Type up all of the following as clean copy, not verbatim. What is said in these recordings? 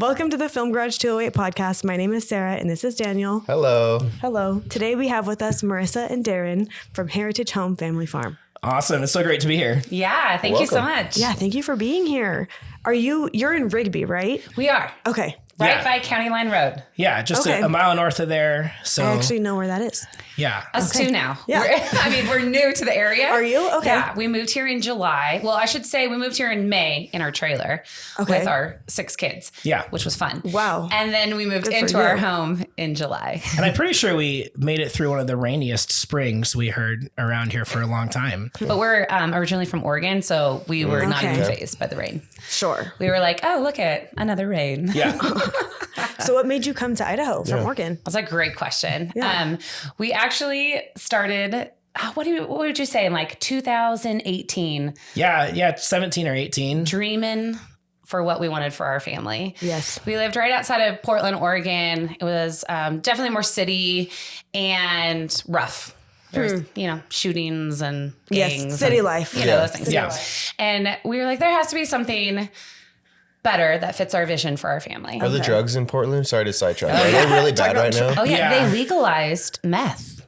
Welcome to the Film Garage 208 podcast. My name is Sarah and this is Daniel. Hello. Hello. Today we have with us Marissa and Darren from Heritage Home Family Farm. Awesome. It's so great to be here. Yeah, thank you so much. Yeah, thank you for being here. You're in Rigby, right? We are. Okay. Right by County Line Road. Yeah, just a mile north of there. So I actually know where that is. yeah. Us too now. Yeah. We're new to the area. Are you? Okay. Yeah, we moved here in July. Well, I should say we moved here in May in our trailer with our 6 kids. Yeah. Which was fun. Wow. And then we moved into our home in July. And I'm pretty sure we made it through one of the rainiest springs we heard around here for a long time. But we're originally from Oregon, so we were not even fazed by the rain. Sure. We were like, oh, look at another rain. Yeah. So what made you come to Idaho from Oregon? That's a great question. Yeah. We actually started, what would you say, in like 2018? Yeah, 17 or 18. Dreaming for what we wanted for our family. Yes. We lived right outside of Portland, Oregon. It was definitely more city and rough. There's, shootings and gangs. Yes, city life. Those things. Yeah. And we were like, there has to be something better that fits our vision for our family. Are the drugs in Portland? Sorry to sidetrack. Are they really bad right now? Oh, yeah. Yeah. They legalized meth.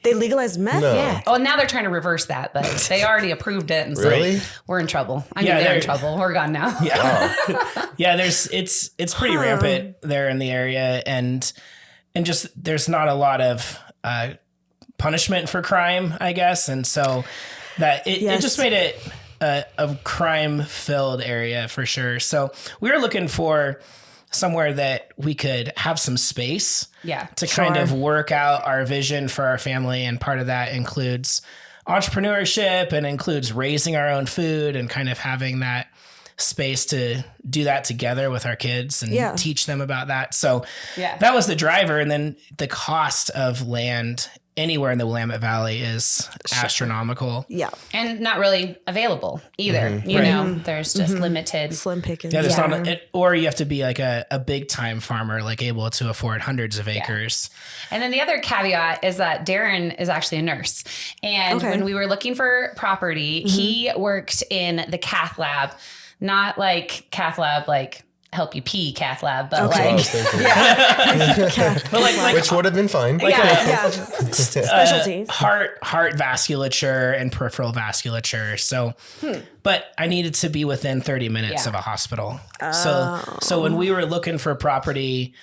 They legalized meth? No. Yeah. Oh, now they're trying to reverse that, but they already approved it. And so Really? we're in trouble. Yeah, they're in trouble. We're gone now. Yeah. Yeah, it's pretty rampant there in the area, and just there's not a lot of punishment for crime, I guess. And so that it just made it a crime-filled area for sure. So we were looking for somewhere that we could have some space to kind of work out our vision for our family. And part of that includes entrepreneurship and includes raising our own food and kind of having that space to do that together with our kids and teach them about that. So that was the driver. And then the cost of land anywhere in the Willamette Valley is astronomical. Yeah. And not really available either. You know, there's just limited. Slim pickings. Yeah, there's not or you have to be like a big time farmer, like able to afford hundreds of acres. And then the other caveat is that Darren is actually a nurse. And when we were looking for property, he worked in the cath lab, not like cath lab, like help you pee cath lab, but Which would have been fine. Specialties. Heart vasculature and peripheral vasculature. So, but I needed to be within 30 minutes of a hospital. So when we were looking for property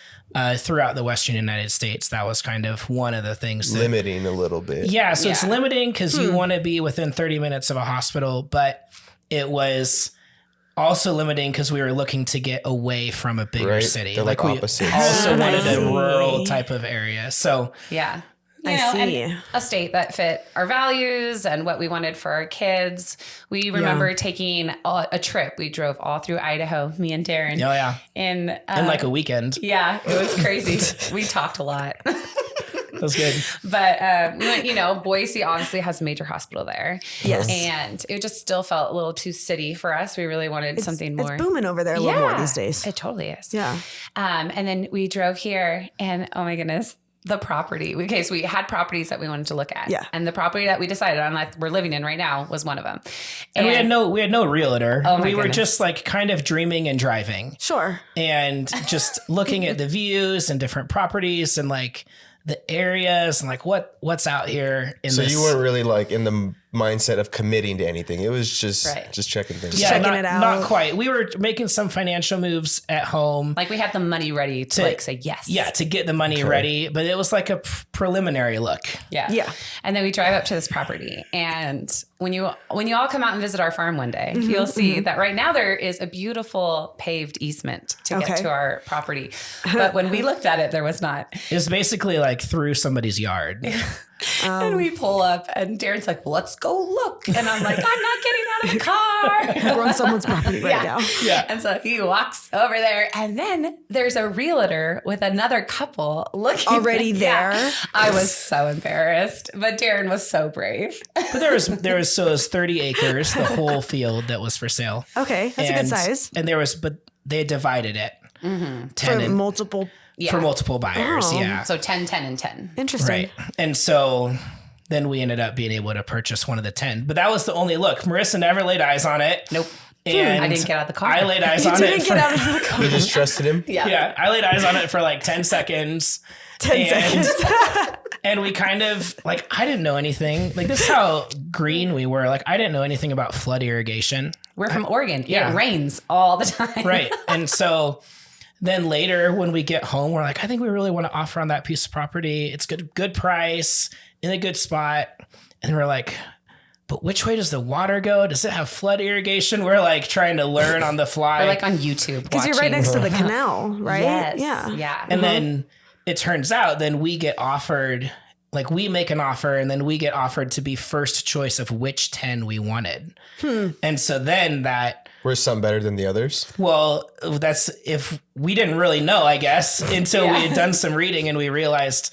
throughout the Western United States, that was kind of one of the things limiting a little bit. Yeah. So it's limiting because you want to be within 30 minutes of a hospital, but it was also limiting because we were looking to get away from a bigger city. They're like we opposites. also wanted a rural type of area. So I see. And a state that fit our values and what we wanted for our kids. We remember taking a trip. We drove all through Idaho, me and Darren. Oh yeah. In like a weekend. Yeah, it was crazy. We talked a lot. That was good. But, Boise obviously has a major hospital there. Yes. And it just still felt a little too city for us. We really wanted something more. It's booming over there a little more these days. It totally is. Yeah. And then we drove here and, oh my goodness, the property. Okay, so we had properties that we wanted to look at. Yeah. And the property that we decided on, like we're living in right now, was one of them. And we had no realtor. Oh my we were goodness. just like kind of dreaming and driving. Sure. And just looking at the views and different properties and like the areas and like what's out here in So this. you weren't really like in the mindset of committing to anything. It was just checking things. Yeah, checking it out. Not quite. We were making some financial moves at home. Like we had the money ready to like say yes. Yeah, to get the money ready. But it was like a preliminary look. Yeah. Yeah. And then we drive up to this property. And when you all come out and visit our farm one day, you'll see that right now there is a beautiful paved easement to get to our property. But when we looked at it, there was not. It was basically like through somebody's yard. And we pull up and Darren's like, well, let's go look. And I'm like, I'm not getting out of the car. We're on someone's property right now. Yeah. And so he walks over there and then there's a realtor with another couple looking Already there. Yeah. I was so embarrassed, but Darren was so brave. But there was 30 acres, the whole field that was for sale. Okay. That's a good size. And but they divided it 10 For multiple. for multiple buyers. Oh. Yeah. So 10, 10, and 10. Interesting. Right. And so then we ended up being able to purchase one of the 10. But that was the only look. Marissa never laid eyes on it. Nope. And I didn't get out of the car. I laid eyes on it. You just trusted him? Yeah. I laid eyes on it for like 10 seconds. 10 seconds. And we kind of like, I didn't know anything. Like, this is how green we were. Like, I didn't know anything about flood irrigation. We're from Oregon. Yeah. It rains all the time. Right. And so then later when we get home, we're like, I think we really want to offer on that piece of property. It's good price in a good spot. And we're like, but which way does the water go? Does it have flood irrigation? We're like trying to learn on the fly. We're like on YouTube. Because you're right next to the canal, right? Yes. Yeah. Yeah. And then it turns out then we get offered, like we make an offer and then we get offered to be first choice of which 10 we wanted. And so then that... Were some better than the others? Well, that's if we didn't really know, I guess, until we had done some reading and we realized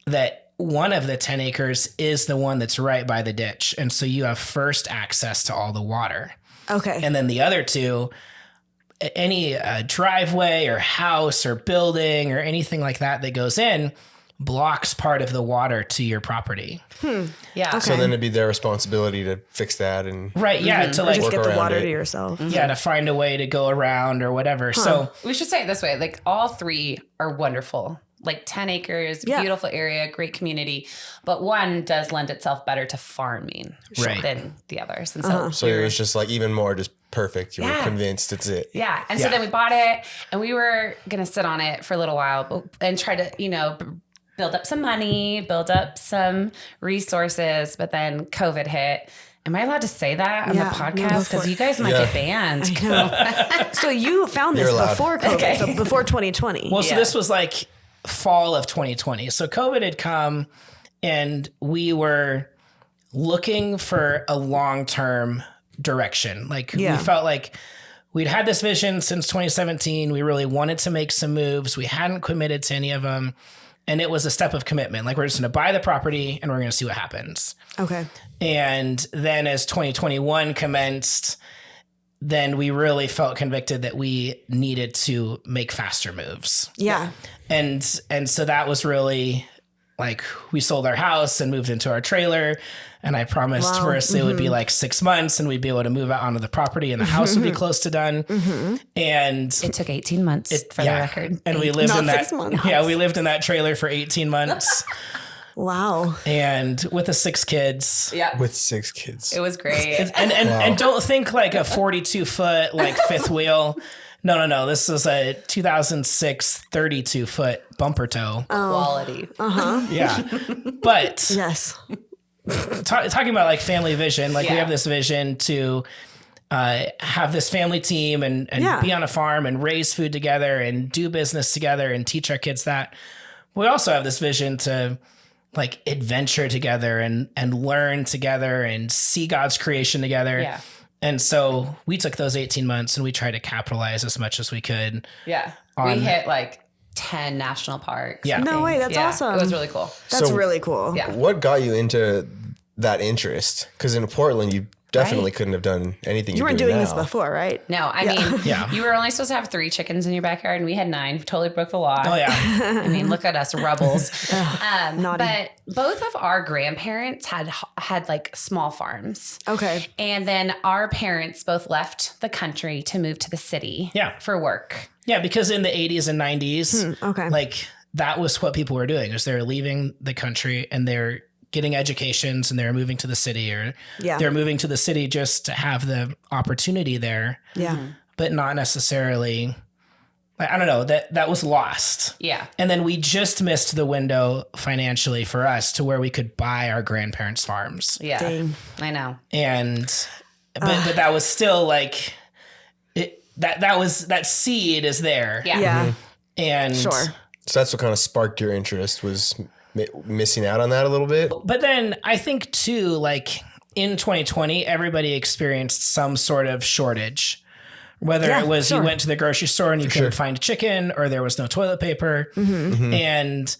that one of the 10 acres is the one that's right by the ditch. And so you have first access to all the water. Okay. And then the other two, any driveway or house or building or anything like that that goes in blocks part of the water to your property. Yeah. Okay. So then it'd be their responsibility to fix that and Right. Yeah. To Or like just get the around water it. to yourself. yeah, to find a way to go around or whatever. So We should say it this way. Like all three are wonderful. Like 10 acres, beautiful area, great community. But one does lend itself better to farming Right. than the others. And so, so it was just like even more just perfect. You were convinced it's it. yeah. And so then we bought it and we were going to sit on it for a little while and try to, build up some money, build up some resources. But then COVID hit. Am I allowed to say that on the podcast? Because you guys might get banned. So you found this You're allowed. before COVID, so before 2020. Well, so this was like fall of 2020. So COVID had come and we were looking for a long-term direction. Like we felt like we'd had this vision since 2017. We really wanted to make some moves. We hadn't committed to any of them. And it was a step of commitment. Like we're just going to buy the property and we're going to see what happens. Okay. And then as 2021 commenced, then we really felt convicted that we needed to make faster moves. Yeah. And so that was really like we sold our house and moved into our trailer. And I promised Marissa it would be like 6 months and we'd be able to move out onto the property and the house would be close to done. And it took 18 months for the record. And we lived Not in that. 6 months. Yeah, we lived in that trailer for 18 months. Wow. And with the 6 kids. Yeah. With 6 kids. It was great. And don't think like a 42-foot like fifth wheel. No. This is a 2006 32-foot bumper tow. Quality. Yeah. But Yes. talking about like family vision, like we have this vision to have this family team and be on a farm and raise food together and do business together and teach our kids that. We also have this vision to like adventure together and learn together and see God's creation together. Yeah. And so we took those 18 months and we tried to capitalize as much as we could. Yeah. We hit like 10 national parks. Yeah. No way. That's awesome. It was really cool. That's really cool. Yeah. What got you into that interest? Because in Portland, you definitely couldn't have done anything You you're weren't doing doing now. this before, right? No, I mean, you were only supposed to have 3 chickens in your backyard and we had 9. We totally broke the law. Oh, yeah. I mean, look at us rebels. Naughty. But both of our grandparents had like small farms. Okay. And then our parents both left the country to move to the city for work. Yeah, because in the 80s and 90s, okay. like that was what people were doing is they're leaving the country and they're getting educations and they're moving to the city or they're moving to the city just to have the opportunity there. Yeah. But not necessarily, I don't know, that was lost. Yeah. And then we just missed the window financially for us to where we could buy our grandparents' farms. Yeah. Dang. I know. And, but that was still like, that seed is there. Yeah. Yeah. And Sure. So that's what kind of sparked your interest, was missing out on that a little bit. But then I think too, like in 2020, everybody experienced some sort of shortage. Whether it was you went to the grocery store and you couldn't find chicken, or there was no toilet paper. And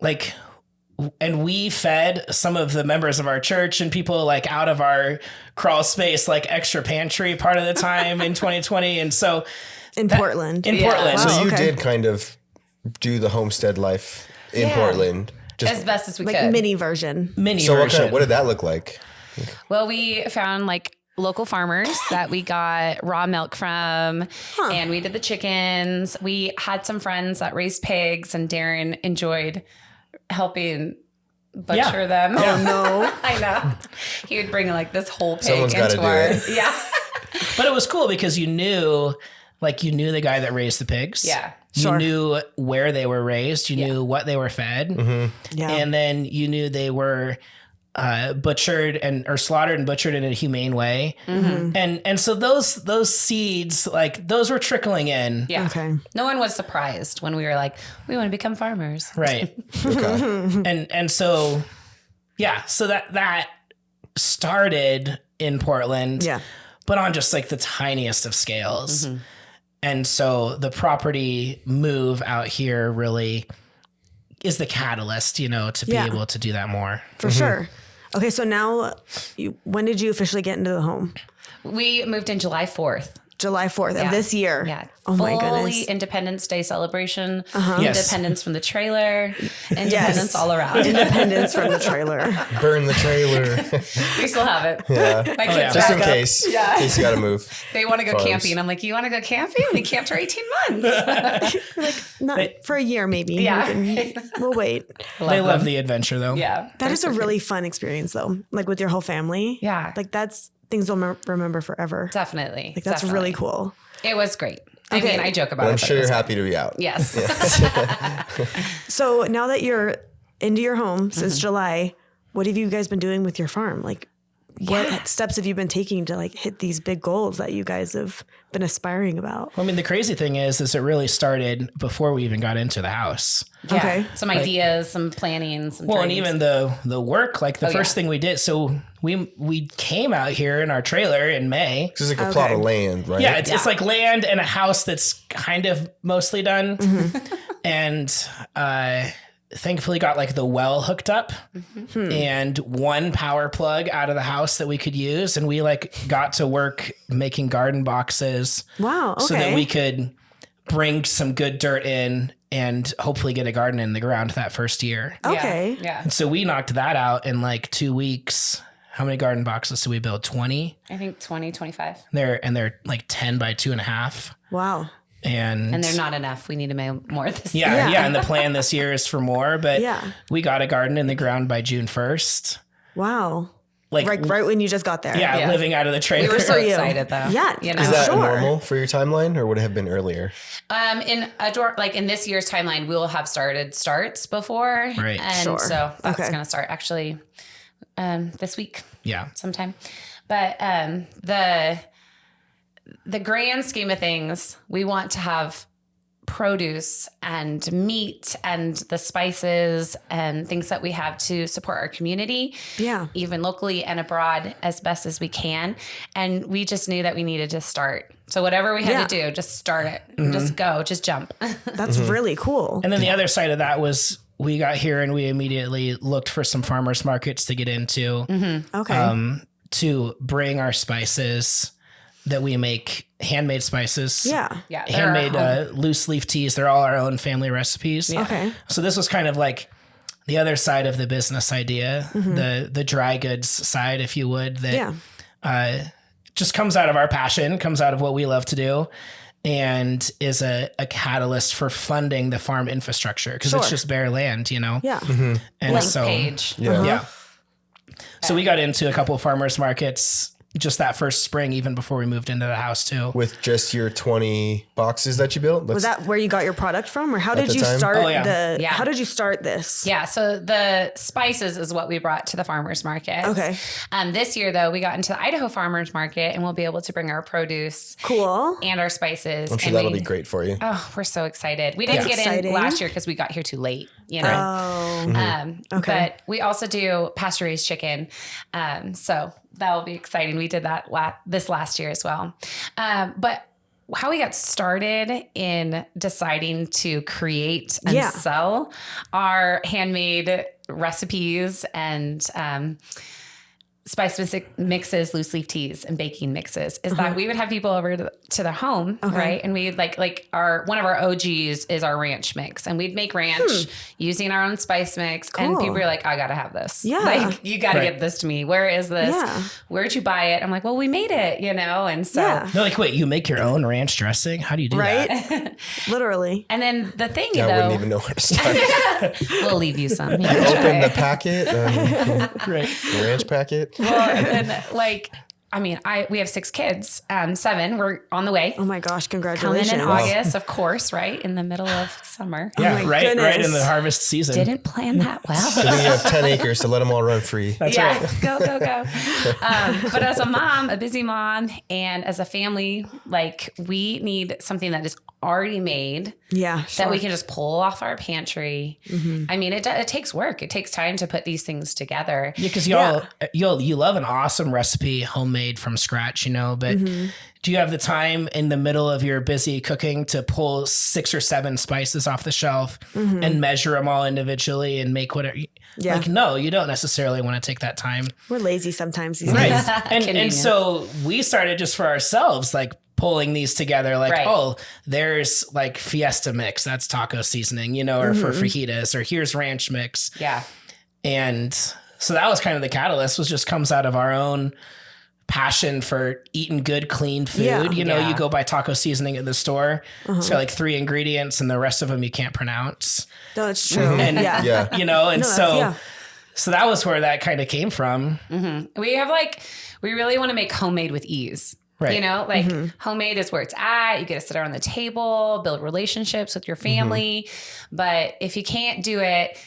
like, and we fed some of the members of our church and people like out of our crawl space, like extra pantry part of the time in 2020. And so In Portland. in Portland. So Wow, you okay. did kind of do the homestead life in Portland. Just As best as we Like could. mini version. mini so version. what did that look like? Well, we found like local farmers that we got raw milk from, and we did the chickens. We had some friends that raised pigs, and Darren enjoyed helping butcher them. Oh no. I know. He would bring like this whole pig Someone's gotta into do our it. yeah. But it was cool because you knew the guy that raised the pigs. Yeah. You knew where they were raised. You knew what they were fed. Yeah. And then you knew they were butchered or slaughtered and butchered in a humane way. And so those seeds, like those were trickling in. Yeah. Okay. No one was surprised when we were like, we want to become farmers. Right. Okay. And so, yeah, so that started in Portland. Yeah. But on just like the tiniest of scales. And so the property move out here really is the catalyst, to be able to do that more. For sure. Okay. So now when did you officially get into the home? We moved in July 4th. July 4th of this year. Yeah. Oh my Fully goodness. Independence Day celebration. Yes. Independence from the trailer. Independence all around. Independence from the trailer. Burn the trailer. We still have it. Yeah. My kids Just back in up. case. Yeah. In case you got to move. They want to go Farms. camping. I'm like, you want to go camping? We camped for 18 months. Not for a year, maybe. Yeah. We'll wait. They love the adventure though. Yeah. That is a really fun experience though. Like with your whole family. Yeah. Like that's things you'll remember forever. Definitely. Like that's really cool. It was great. I Okay. mean, I joke about But it. I'm but sure it you're was happy to be out. great. Yes. So now that you're into your home since July, what have you guys been doing with your farm? Like what steps have you been taking to like hit these big goals that you guys have been aspiring about? Well, I mean, the crazy thing is it really started before we even got into the house. Yeah. Okay. Some ideas, some planning, some Well, and dreams. even the work, like the first thing we did. So we came out here in our trailer in May. This is like a plot of land, right? Yeah, it's like land and a house that's kind of mostly done. And thankfully got like the well hooked up and one power plug out of the house that we could use. And we like got to work making garden boxes. Wow. Okay. So that we could bring some good dirt in and hopefully get a garden in the ground that first year. Okay. Yeah. And so we knocked that out in like 2 weeks. How many garden boxes did we build? 20? I think 20, 25. They're like 10 by 2.5. Wow. And And they're not enough. We need to make more this year. Yeah. And the plan this year is for more, but Yeah. we got a garden in the ground by June 1st. Wow. Like, Right when you just got there. yeah, Yeah. living out of the trailer. We were so you. excited though. Yeah. You know? Is that Sure. normal for your timeline or would it have been earlier? In this year's timeline, we will have started starts before. Right. And Sure. so that's Okay. going to start actually this week Yeah. sometime. But the grand scheme of things, we want to have produce and meat and the spices and things that we have to support our community, Yeah. even locally and abroad as best as we can. And we just knew that we needed to start. So whatever we had to do, just start it, just go, just jump. That's really cool. And then the other side of that was we got here and we immediately looked for some farmers markets to get into Okay. to bring our spices that we make, handmade spices. yeah. Yeah. they're our Handmade home. loose leaf teas. They're all our own family recipes. Okay. So this was kind of like the other side of the business idea, the dry goods side, if you would, that Yeah. just comes out of our passion, comes out of what we love to do, and is a catalyst for funding the farm infrastructure because it's Sure. just bare land, Yeah. And Blank so, page. Yeah. yeah. So we got into a couple of farmers markets just that first spring, even before we moved into the house too. With just your 20 boxes that you built? Was that where you got your product from, or how did the you time? start Oh, yeah. Yeah. How did you start this? Yeah, so the spices is what we brought to the farmers market. Okay. This year, though, we got into the Idaho farmers market, and we'll be able to bring our produce Cool. and our spices. I'm sure and that'll be great for you. Oh, we're so excited. We didn't That's get exciting. in last year because we got here too late, you know. Oh. Okay. But we also do pasture raised chicken. So that will be exciting. We did that this last year as well. But how we got started in deciding to create and Yeah. sell our handmade recipes and spice mixes, loose leaf teas, and baking mixes is that we would have people over to the home, right? And we'd like one of our OGs is our ranch mix, and we'd make ranch using our own spice mix. Cool. And people are like, I gotta have this. Yeah. Like, you gotta get this to me. Where is this? Yeah. Where'd you buy it? I'm like, well, we made it, And so they're like, wait, you make your own ranch dressing? How do you do that? Literally. And then the thing, I wouldn't even know where to start. We'll leave you some. You open the packet, the ranch packet. Well, and then we have 6 kids, 7. We're on the way. Oh my gosh, congratulations. Coming in August, of course, right? In the middle of summer. Yeah, right in the harvest season. Didn't plan that well. So then you have 10 acres to let them all run free. That's right. Go. But as a mom, a busy mom, and as a family, we need something that is already made. Yeah. That we can just pull off our pantry. I mean, it takes work. It takes time to put these things together. Yeah, because you love an awesome recipe homemade from scratch, but do you have the time in the middle of your busy cooking to pull 6 or 7 spices off the shelf and measure them all individually and make whatever? Yeah. No, you don't necessarily want to take that time. We're lazy sometimes these days. Right. and so we started just for ourselves, pulling these together, there's Fiesta mix, that's taco seasoning, or for fajitas, or here's ranch mix. Yeah. And so that was kind of the catalyst, comes out of our own passion for eating good, clean food. You go buy taco seasoning at the store. It's got 3 ingredients and the rest of them you can't pronounce. No, it's true. And, so that was where that kind of came from. We have we really want to make homemade with ease. Right. Homemade is where it's at. You get to sit around the table, build relationships with your family. But if you can't do it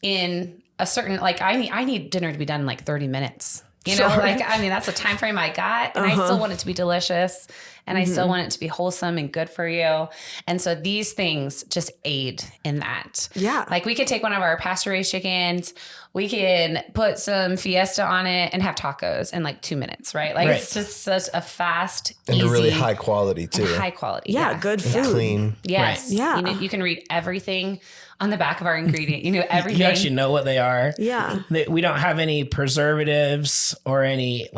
in a certain, I need dinner to be done in 30 minutes. That's the time frame I got. And I still want it to be delicious. And I still want it to be wholesome and good for you. And so these things just aid in that. Yeah. We could take one of our pasture-raised chickens. We can put some Fiesta on it and have tacos in 2 minutes, right? It's just such a fast, and easy. And really high quality too. High quality. Yeah, good food. Clean. Yes. Right. Yeah. You can read everything on the back of our ingredient. Everything. You actually know what they are. Yeah. We don't have any preservatives or any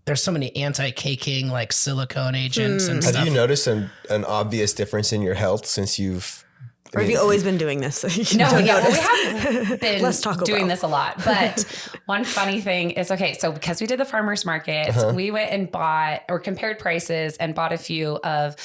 there's so many anti-caking silicone agents and stuff. Have you noticed an obvious difference in your health since you've... Or have you always been doing this? We have been doing this a lot. But one funny thing is, so because we did the farmer's market, we went and bought or compared prices and bought a few of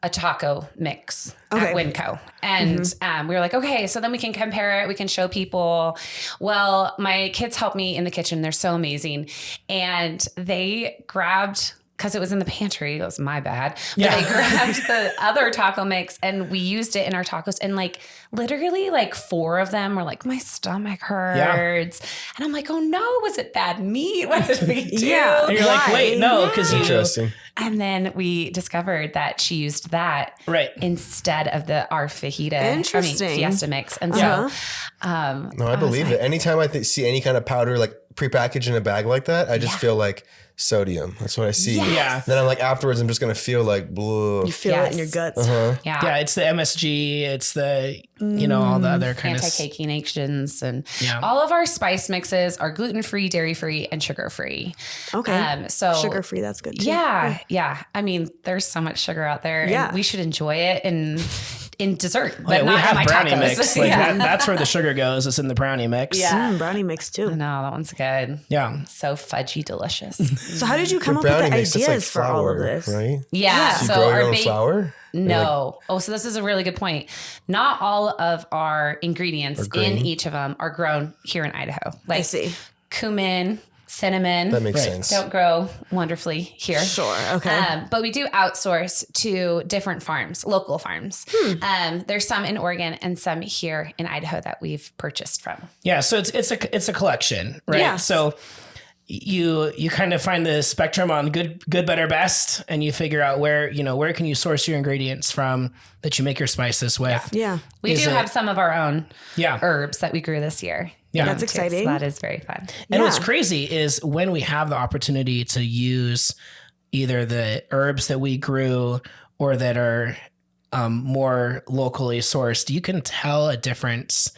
a taco mix at Winco. And we were like, okay, so then we can compare it. We can show people. Well, my kids helped me in the kitchen. They're so amazing. And they grabbed, because it was in the pantry, it was my bad. But they grabbed the other taco mix and we used it in our tacos. And literally 4 of them were my stomach hurts. And I'm like, oh no, was it bad meat? What did we do? Yeah. And you're wait, no, because Interesting. And then we discovered that she used that instead of our Fiesta mix. And so, no, I believe it. Anytime I see any kind of powder prepackaged in a bag like that, I just feel sodium. That's what I see. Yes. Yeah. Then I'm afterwards, I'm just gonna feel blue. You feel it in your guts. Yeah. It's the MSG. It's the all the other kind of anti-caking agents, and all of our spice mixes are gluten-free, dairy-free, and sugar-free. Okay. So sugar-free, that's good too. Yeah. I mean, there's so much sugar out there, and we should enjoy it in dessert. But not we have in my brownie tacos. mix. That's where the sugar goes. It's in the brownie mix. Yeah. Brownie mix too. No, that one's good. Yeah. So fudgy delicious. So how did you come up with the ideas for all of this? Right? Yeah. So you grow your own flour? No. So this is a really good point. Not all of our ingredients in each of them are grown here in Idaho. I see. Cumin, cinnamon. That makes sense. Don't grow wonderfully here. Sure. Okay. But we do outsource to different farms, local farms. There's some in Oregon and some here in Idaho that we've purchased from. Yeah. So it's a collection, right? Yes. So you kind of find the spectrum on good, better, best, and you figure out where can you source your ingredients from that you make your spices with. Yeah. We do have some of our own herbs that we grew this year. Yeah. That's exciting. So that is very fun. And what's crazy is when we have the opportunity to use either the herbs that we grew or that are more locally sourced, you can tell a difference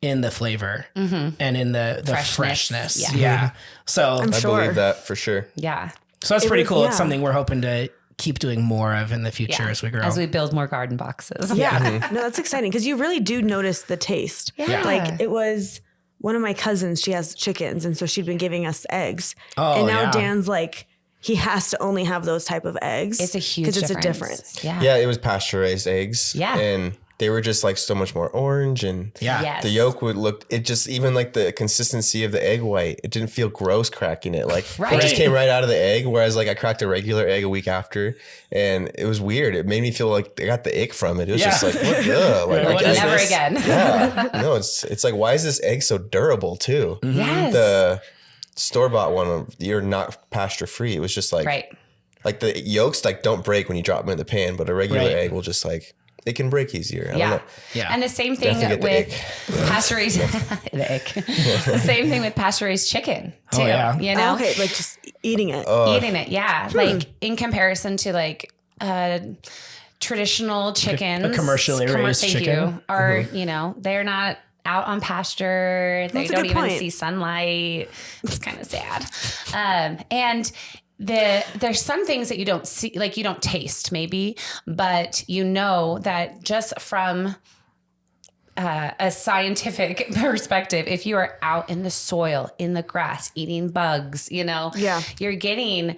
in the flavor and in the freshness. Yeah. So I believe that for sure. Yeah. So that's pretty cool. It's something we're hoping to keep doing more of in the future as we grow. As we build more garden boxes. Yeah. No, that's exciting because you really do notice the taste. Yeah. Like it was one of my cousins, she has chickens. And so she'd been giving us eggs. Oh, and now yeah. Dan's like, he has to only have those type of eggs. It's a huge because it's difference. a difference. Yeah. Yeah, it was pasture raised eggs. Yeah. And they were just like so much more orange and Yeah. the yolk would look, it just, even like the consistency of the egg white, it didn't feel gross cracking it. Like it just came right out of the egg. Whereas like I cracked a regular egg a week after and it was weird. It made me feel like I got the ick from it. It was just like, what the? Like, What is Never this? again. yeah. No, it's like, why is this egg so durable too? Yes. The store-bought one, you're not pasture free. It was just like, Right. like the yolks like don't break when you drop them in the pan, but a regular Right. egg will just like, it can break easier. I don't know. Yeah. And the same thing Definitely with get the pasture raised the ick. The same thing with pasture raised chicken too. Oh, yeah. You know? Okay, like just eating it. Eating it, yeah. Like in comparison to like traditional chickens. A commercially raised thank chicken. you, are, you know, they're not out on pasture. They That's a don't good even point. see sunlight. It's kind of sad. And there's some things that you don't see, like you don't taste maybe, but you know that just from a scientific perspective, if you are out in the soil, in the grass, eating bugs, you know, you're getting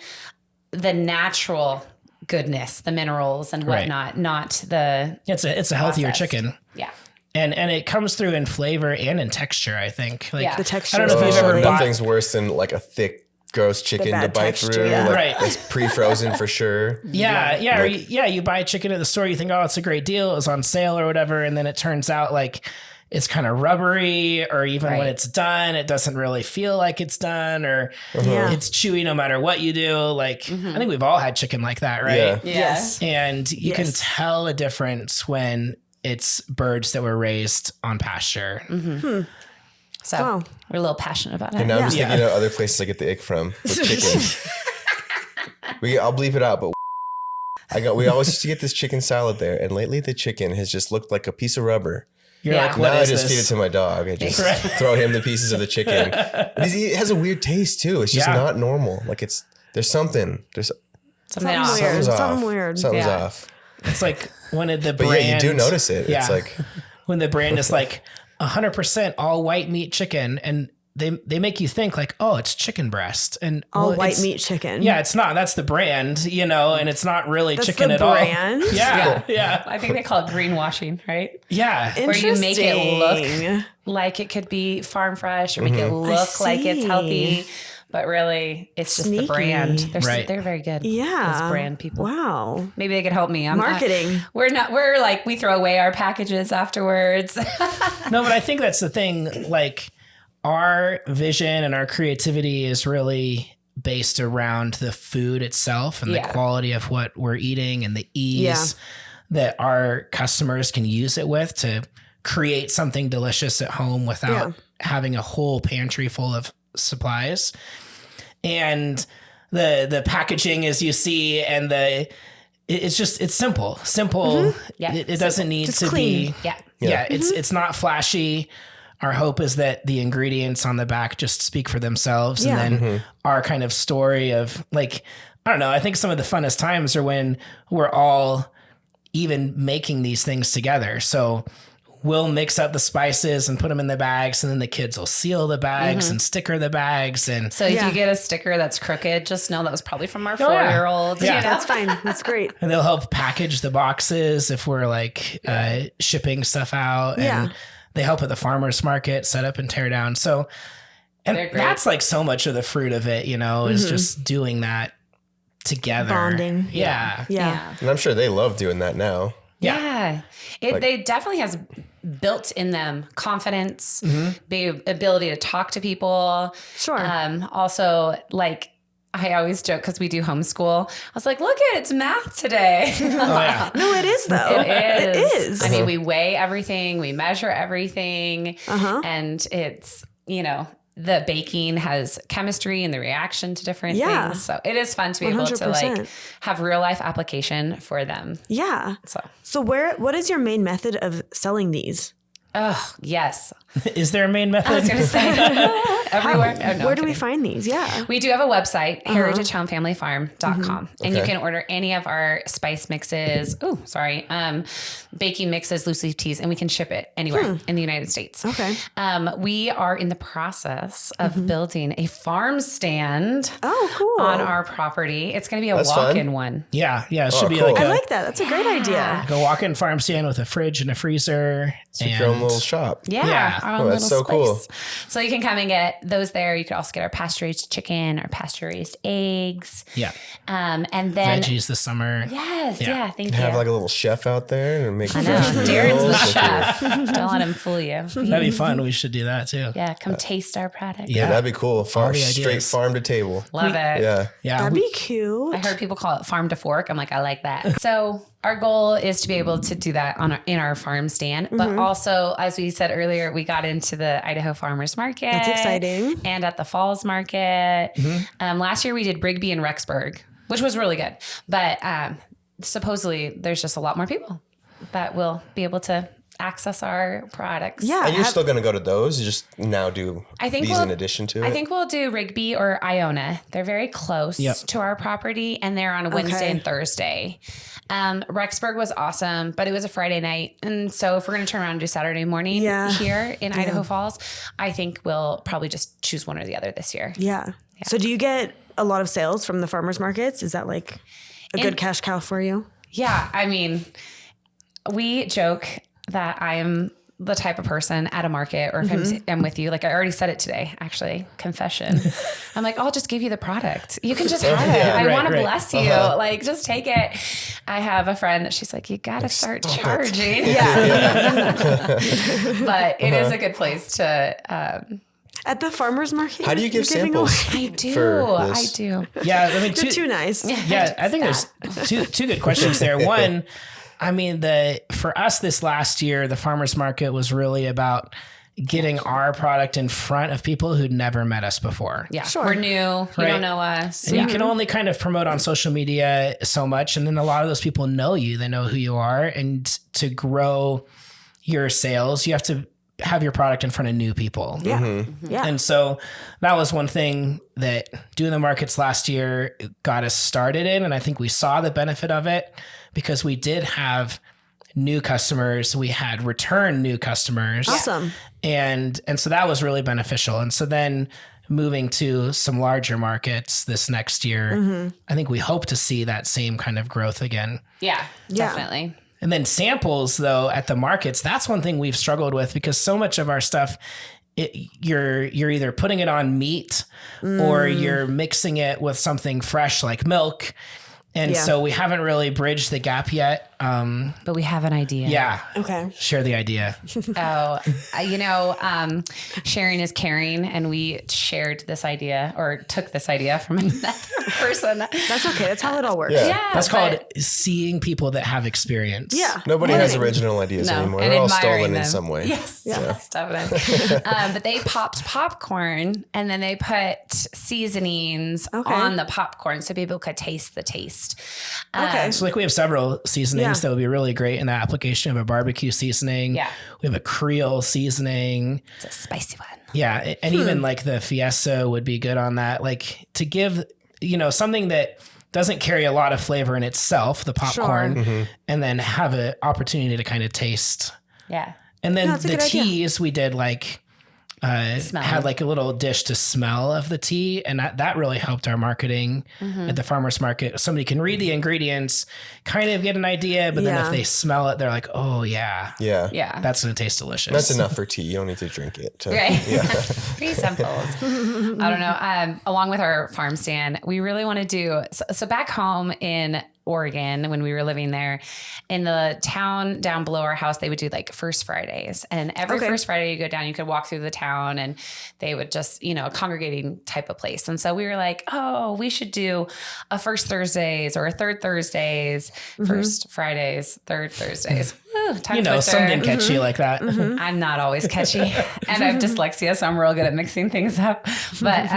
the natural goodness, the minerals and whatnot, not the It's a healthier processed. chicken. Yeah. And it comes through in flavor and in texture, I think. Like, Yeah. The texture. I don't know if is you've ever really- bought- Nothing's worse than like a thick, gross chicken to bad bite texture, through. yeah. Like, Right. it's pre-frozen for sure. Yeah. You buy chicken at the store, you think, oh, it's a great deal, it's on sale or whatever. And then it turns out like it's kind of rubbery, or even when Right. it's done, it doesn't really feel like it's done, or Yeah. it's chewy no matter what you do. Like, I think we've all had chicken like that, right? Yeah. Yes. And you can Yes. tell a difference when it's birds that were raised on pasture. So Wow. we're a little passionate about it. And now I'm just Yeah. thinking of other places I get the ick from with chicken. I'll bleep it out, but we always used to get this chicken salad there, and lately the chicken has just looked like a piece of rubber. You're Yeah. like, what Now I is just feed it this? to my dog. I just throw him the pieces of the chicken. It has a weird taste too. It's just Yeah. not normal. Like there's something. There's Something off. Weird. something's off. Something weird. Something's Yeah. off. It's like when the But brand. yeah, you do notice it. Yeah. It's like when the brand is like 100% all white meat chicken, and they make you think like, oh, it's chicken breast and All well, white it's- mean chicken. Yeah, it's not. That's the brand, you know, and it's not really That's chicken the at all. brand? Yeah. I think they call it greenwashing, right? Yeah. Where you make it look Interesting. like it could be farm fresh, or make it look like it's see. healthy, but really it's just Sneaky. the brand. Right. They're very good. Yeah. Those brand people. Wow. Maybe they could help me. Marketing. We're like, we throw away our packages afterwards. No, but I think that's the thing. Like, our vision and our creativity is really based around the food itself and the Yeah. quality of what we're eating and the ease that our customers can use it with to create something delicious at home without having a whole pantry full of supplies. And the packaging, as you see, and it's simple. Yeah, It doesn't need Just to clean. be. Yeah. Yeah, it's not flashy. Our hope is that the ingredients on the back just speak for themselves. Yeah. And then our kind of story of like, I don't know, I think some of the funnest times are when we're all even making these things together. So we'll mix up the spices and put them in the bags, and then the kids will seal the bags and sticker the bags. And So if you get a sticker that's crooked, just know that was probably from our yeah. 4-year-old. Yeah. You know? That's fine. That's great. and they'll help package the boxes if we're like shipping stuff out. Yeah. And they help at the farmer's market set up and tear down. So, and They're great. that's like so much of the fruit of it, you know, is just doing that together. Bonding. Yeah. Yeah. and I'm sure they love doing that now. Yeah. They definitely has built in them confidence, the ability to talk to people. Sure. Also, like, I always joke because we do homeschool. I was like, look at it's math today. Oh, yeah. No, it is though. It is. I I mean, we weigh everything, we measure everything, and it's, you know, the baking has chemistry and the reaction to different Yeah. things. So it is fun to be able to like 100%. have real life application for them. Yeah. So So what is your main method of selling these? Oh, yes. Is there a main method? I was going to say everywhere. Oh, no, Where do we find these? Yeah. We do have a website, heritagehomefamilyfarm.com. And you can order any of our spice mixes. Baking mixes, loose leaf teas, and we can ship it anywhere in the United States. Okay. We are in the process of building a farm stand on our property. It's going to be a walk-in one. Yeah. It should be cool. like I like that. That's a great idea. a walk-in farm stand with a fridge and a freezer. It's like your own little shop. Yeah. Our own that's little so space. cool. So you can come and get those there. You could also get our pasture-raised chicken, our pasture-raised eggs. Yeah. And then Veggies this summer. Yes. Yeah. Thank you. Have like a little chef out there and make I know. Darren's the chef. Don't let him fool you. That'd be fun. We should do that too. Yeah. Come taste our product. Yeah, that'd be cool. Already Straight ideas. farm to table. Love it. Yeah. That'd be cute. I heard people call it farm to fork. I'm like, I like that. So our goal is to be able to do that in our farm stand. But also, as we said earlier, we got into the Idaho Farmers Market. That's exciting. And at the Falls Market. Last year we did Rigby and Rexburg, which was really good. But supposedly there's just a lot more people that will be able to access our products. Yeah. And you're still going to go to those? You just now do these in addition to it? I think we'll do Rigby or Iona. They're very close to our property, and they're on a Wednesday and Thursday. Rexburg was awesome, but it was a Friday night. And so if we're going to turn around and do Saturday morning here in Idaho Falls, I think we'll probably just choose one or the other this year. Yeah. So do you get a lot of sales from the farmers markets? Is that like a good cash cow for you? Yeah. I mean, we joke that I am the type of person at a market, or if I'm with you, like I already said it today, actually, confession. I'm like, I'll just give you the product. You can just have it. I want to bless you. Like, just take it. I have a friend that she's like, you got to start charging. But it is a good place to, at the farmers market? How do you give samples? I do. Yeah. I mean, You're too nice. Yeah. I think there's two good questions there. One, I mean, for us this last year, the farmers market was really about getting our product in front of people who'd never met us before. Yeah, sure. We're new. You don't know us. And you can only kind of promote on social media so much. And then a lot of those people know you. They know who you are. And to grow your sales, you have to have your product in front of new people. Yeah. Yeah. And so that was one thing that doing the markets last year got us started in. And I think we saw the benefit of it because we did have new customers. We had return new customers. Awesome. And so that was really beneficial. And so then moving to some larger markets this next year, I think we hope to see that same kind of growth again. Yeah, definitely. And then samples, though, at the markets, that's one thing we've struggled with because so much of our stuff, you're either putting it on meat or you're mixing it with something fresh like milk. And so we haven't really bridged the gap yet. But we have an idea. Yeah. Okay. Share the idea. Sharing is caring. And we shared this idea or took this idea from another person. That's okay. That's how it all works. Yeah. That's called seeing people that have experience. Yeah. Nobody has original ideas anymore. And They're all stolen them. in some way. Yes, definitely. But they popped popcorn and then they put seasonings on the popcorn so people could taste the taste. Okay. So like we have several seasonings that would be really great in the application. We have a barbecue seasoning. Yeah. We have a Creole seasoning. It's a spicy one. Yeah. And even like the Fiesta would be good on that. Like to give, something that doesn't carry a lot of flavor in itself, the popcorn, and then have an opportunity to kind of taste. Yeah. And then the teas we did like, Smell. had like a little dish to smell of the tea. And that really helped our marketing at the farmer's market. Somebody can read the ingredients, kind of get an idea, but then if they smell it, they're like, oh yeah. Yeah. Yeah. That's going to taste delicious. That's enough for tea. You don't need to drink it. Right. Pretty simple. I don't know. Along with our farm stand, we really want to do, so back home in Oregon, when we were living there, in the town down below our house, they would do like First Fridays. And every First Friday you go down, you could walk through the town and they would just, a congregating type of place. And so we were like, oh, we should do a First Thursdays or a Third Thursdays, First Fridays, Third Thursdays. Tongue twister. Something catchy like that. I'm not always catchy and I have dyslexia, so I'm real good at mixing things up, but,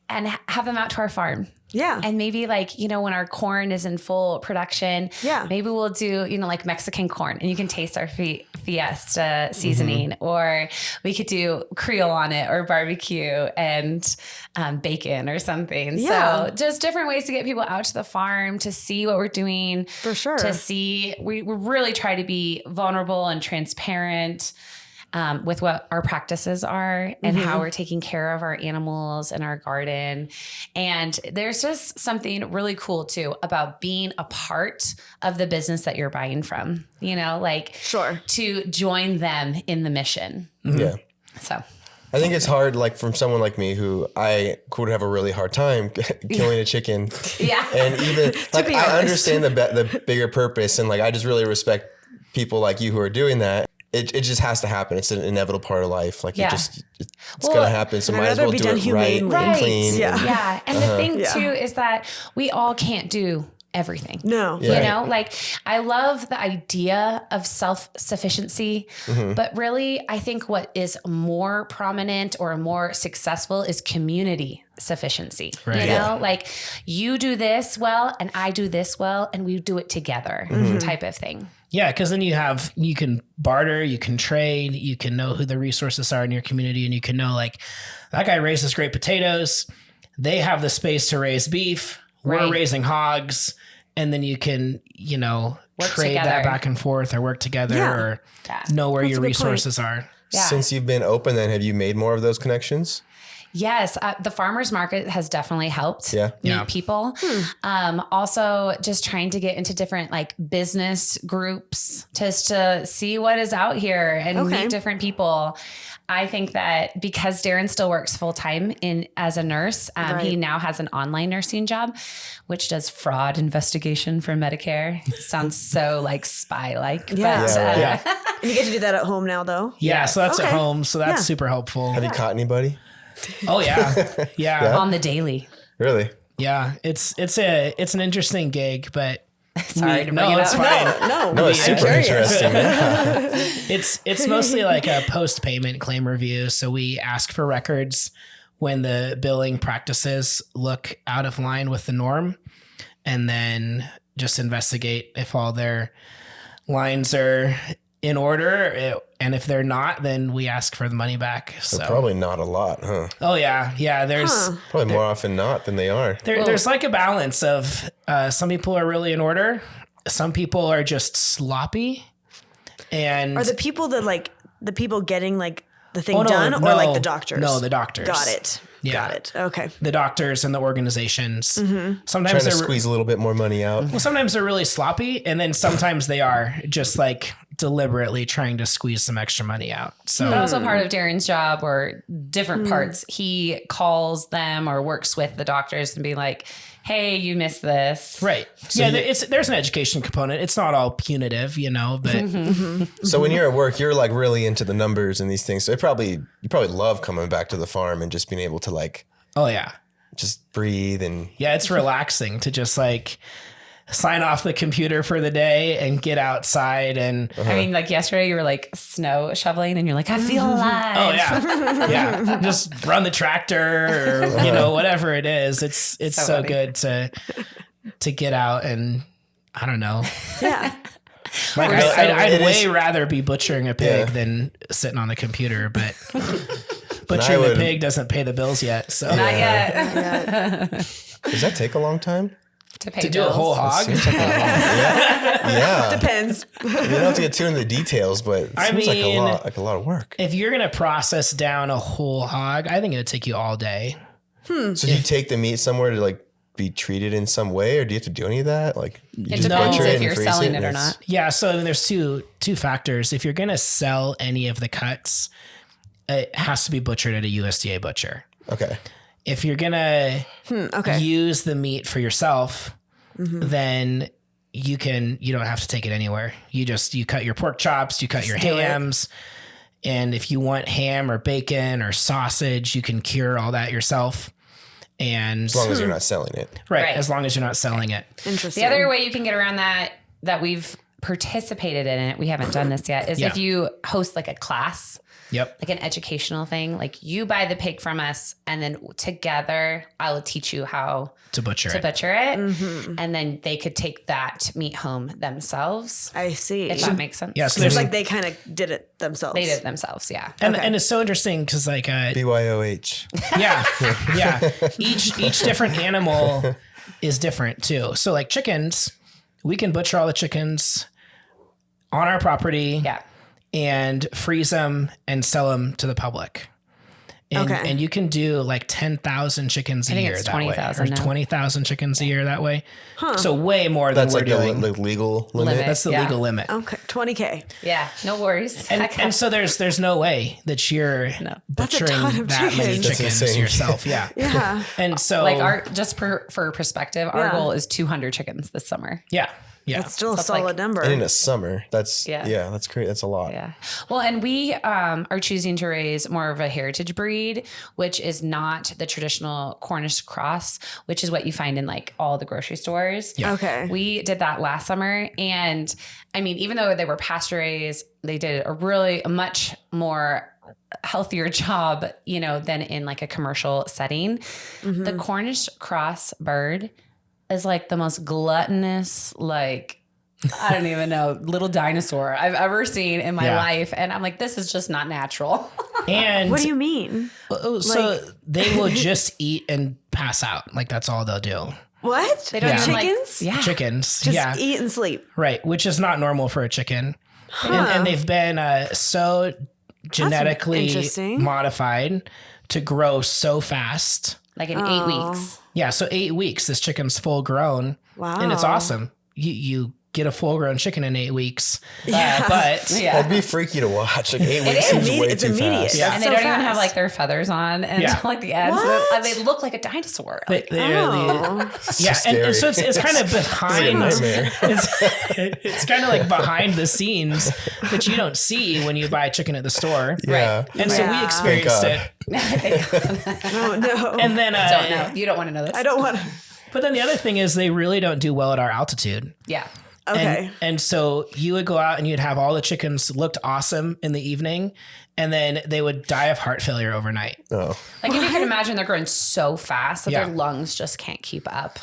and have them out to our farm. Yeah. And maybe like, you know, when our corn is in full production, maybe we'll do, you know, like Mexican corn and you can taste our fiesta seasoning, or we could do Creole on it or barbecue and bacon or something. Yeah. So just different ways to get people out to the farm to see what we're doing. For sure. To see, we really try to be vulnerable and transparent with what our practices are and how we're taking care of our animals and our garden. And there's just something really cool too about being a part of the business that you're buying from, you know, like to join them in the mission. Yeah. So I think it's hard, like from someone like me who I would have a really hard time killing a chicken. Yeah. And even like, I understand the bigger purpose, and like, I just really respect people like you who are doing that. It just has to happen. It's an inevitable part of life. Like it's going to happen. So might as well do it right and clean. Yeah. And the thing too is that we all can't do everything. No. You know, like I love the idea of self-sufficiency, but really I think what is more prominent or more successful is community sufficiency. Right. You know, like you do this well and I do this well and we do it together type of thing. Yeah, because then you can barter, you can trade, you can know who the resources are in your community, and you can know like that guy raises great potatoes. They have the space to raise beef. We're raising hogs, and then you can, you know, trade that back and forth or work together or know where your resources are. Yeah. Since you've been open, then have you made more of those connections? Yes, the farmers market has definitely helped meet people. Also, just trying to get into different like business groups just to see what is out here and meet different people. I think that because Darren still works full time as a nurse, he now has an online nursing job, which does fraud investigation for Medicare. Sounds so like spy like. Yeah. And you get to do that at home now, though. Yeah, so that's at home. So that's super helpful. Have you caught anybody? Oh yeah. Yeah. On the daily. Really? Yeah. It's an interesting gig, but sorry to bring it it's up. fine. No, it's super interesting. It's mostly like a post-payment claim review. So we ask for records when the billing practices look out of line with the norm, and then just investigate if all their lines are in order, and if they're not, then we ask for the money back. So probably not a lot, huh? Oh yeah. There's probably more often not than they are. There's like a balance of some people are really in order, some people are just sloppy, and are the people that like the people getting like the thing done, or like the doctors? No, the doctors. Got it. Yeah. Got it. Okay. The doctors and the organizations. Sometimes trying to squeeze a little bit more money out. Well, sometimes they're really sloppy, and then sometimes they are just like deliberately trying to squeeze some extra money out. So also part of Darren's job, or different parts, he calls them or works with the doctors and be like, hey, you missed this. Right. So there's an education component. It's not all punitive, you know, but so when you're at work, you're like really into the numbers and these things. So you probably love coming back to the farm and just being able to like, oh yeah, just breathe. And it's relaxing to just like sign off the computer for the day and get outside. And I mean, like yesterday you were like snow shoveling and you're like, I feel alive. Oh yeah. Yeah. Just run the tractor or, you know, whatever it is. It's so good to get out and I don't know. Yeah. Like I'd way rather be butchering a pig than sitting on the computer, but butchering a pig doesn't pay the bills yet. So not yet. Does that take a long time? To do a whole hog? Yeah. Depends. You don't have to get too into the details, but it seems like a lot of work. If you're going to process down a whole hog, I think it'd take you all day. So do you take the meat somewhere to like be treated in some way, or do you have to do any of that? Like it depends if you're selling it or not. Yeah. So there's two factors. If you're going to sell any of the cuts, it has to be butchered at a USDA butcher. Okay. If you're going to use the meat for yourself, then you don't have to take it anywhere. You cut your pork chops, you cut your hams. And if you want ham or bacon or sausage, you can cure all that yourself. And as long as you're not selling it. Right. As long as you're not selling it. Interesting. The other way you can get around that we've participated in it, we haven't done this yet, is if you host like a class. Yep. Like an educational thing. Like you buy the pig from us and then together I will teach you how to butcher it. Mm-hmm. And then they could take that meat home themselves. I see. If that makes sense. Yeah. So it's like they kind of did it themselves. They did it themselves. Yeah. And it's so interesting because like, BYOH. Yeah. Each different animal is different too. So like chickens, we can butcher all the chickens on our property. Yeah. And freeze them and sell them to the public. And you can do like 10,000 chickens a year that 20,000 way. Or now. 20,000 chickens a year that way. So way more than we're doing. That's like the legal limit. That's the legal limit. Okay. 20K. Yeah. No worries. And so there's no way that you're butchering that many chickens yourself. Yeah. Yeah. And so like just for perspective, our goal is 200 chickens this summer. Yeah. Yeah. That's still a solid number. And in a summer, that's that's great. That's a lot. Yeah. Well, and we are choosing to raise more of a heritage breed, which is not the traditional Cornish cross, which is what you find in like all the grocery stores. Yeah. Okay. We did that last summer. And I mean, even though they were pasture raised, they did a much more healthier job, than in like a commercial setting. Mm-hmm. The Cornish cross bird is like the most gluttonous, like, I don't even know, little dinosaur I've ever seen in my life. And I'm like, this is just not natural. And what do you mean? So they will just eat and pass out. Like that's all they'll do. What? They don't even chickens? Chickens. Just eat and sleep. Right. Which is not normal for a chicken. And they've been so genetically modified to grow so fast. Like in 8 weeks. Yeah, so 8 weeks, this chicken's full grown. Wow. And it's awesome. You get a full grown chicken in 8 weeks. Yeah. But That'd be freaky to watch. Like 8 weeks seems way it's too immediate. fast. Yeah. And they don't even have like their feathers on and like the ends. What? They look like a dinosaur. they and so it's kind of behind. It's kind of like behind the scenes that you don't see when you buy chicken at the store. Yeah. Right. And so we experienced it. Oh, no. And then Don't know. You don't want to know this. I don't want to. But then the other thing is they really don't do well at our altitude. Yeah. Okay. And so you would go out and you'd have all the chickens looked awesome in the evening, and then they would die of heart failure overnight. Oh. Like if you can imagine, they're growing so fast that their lungs just can't keep up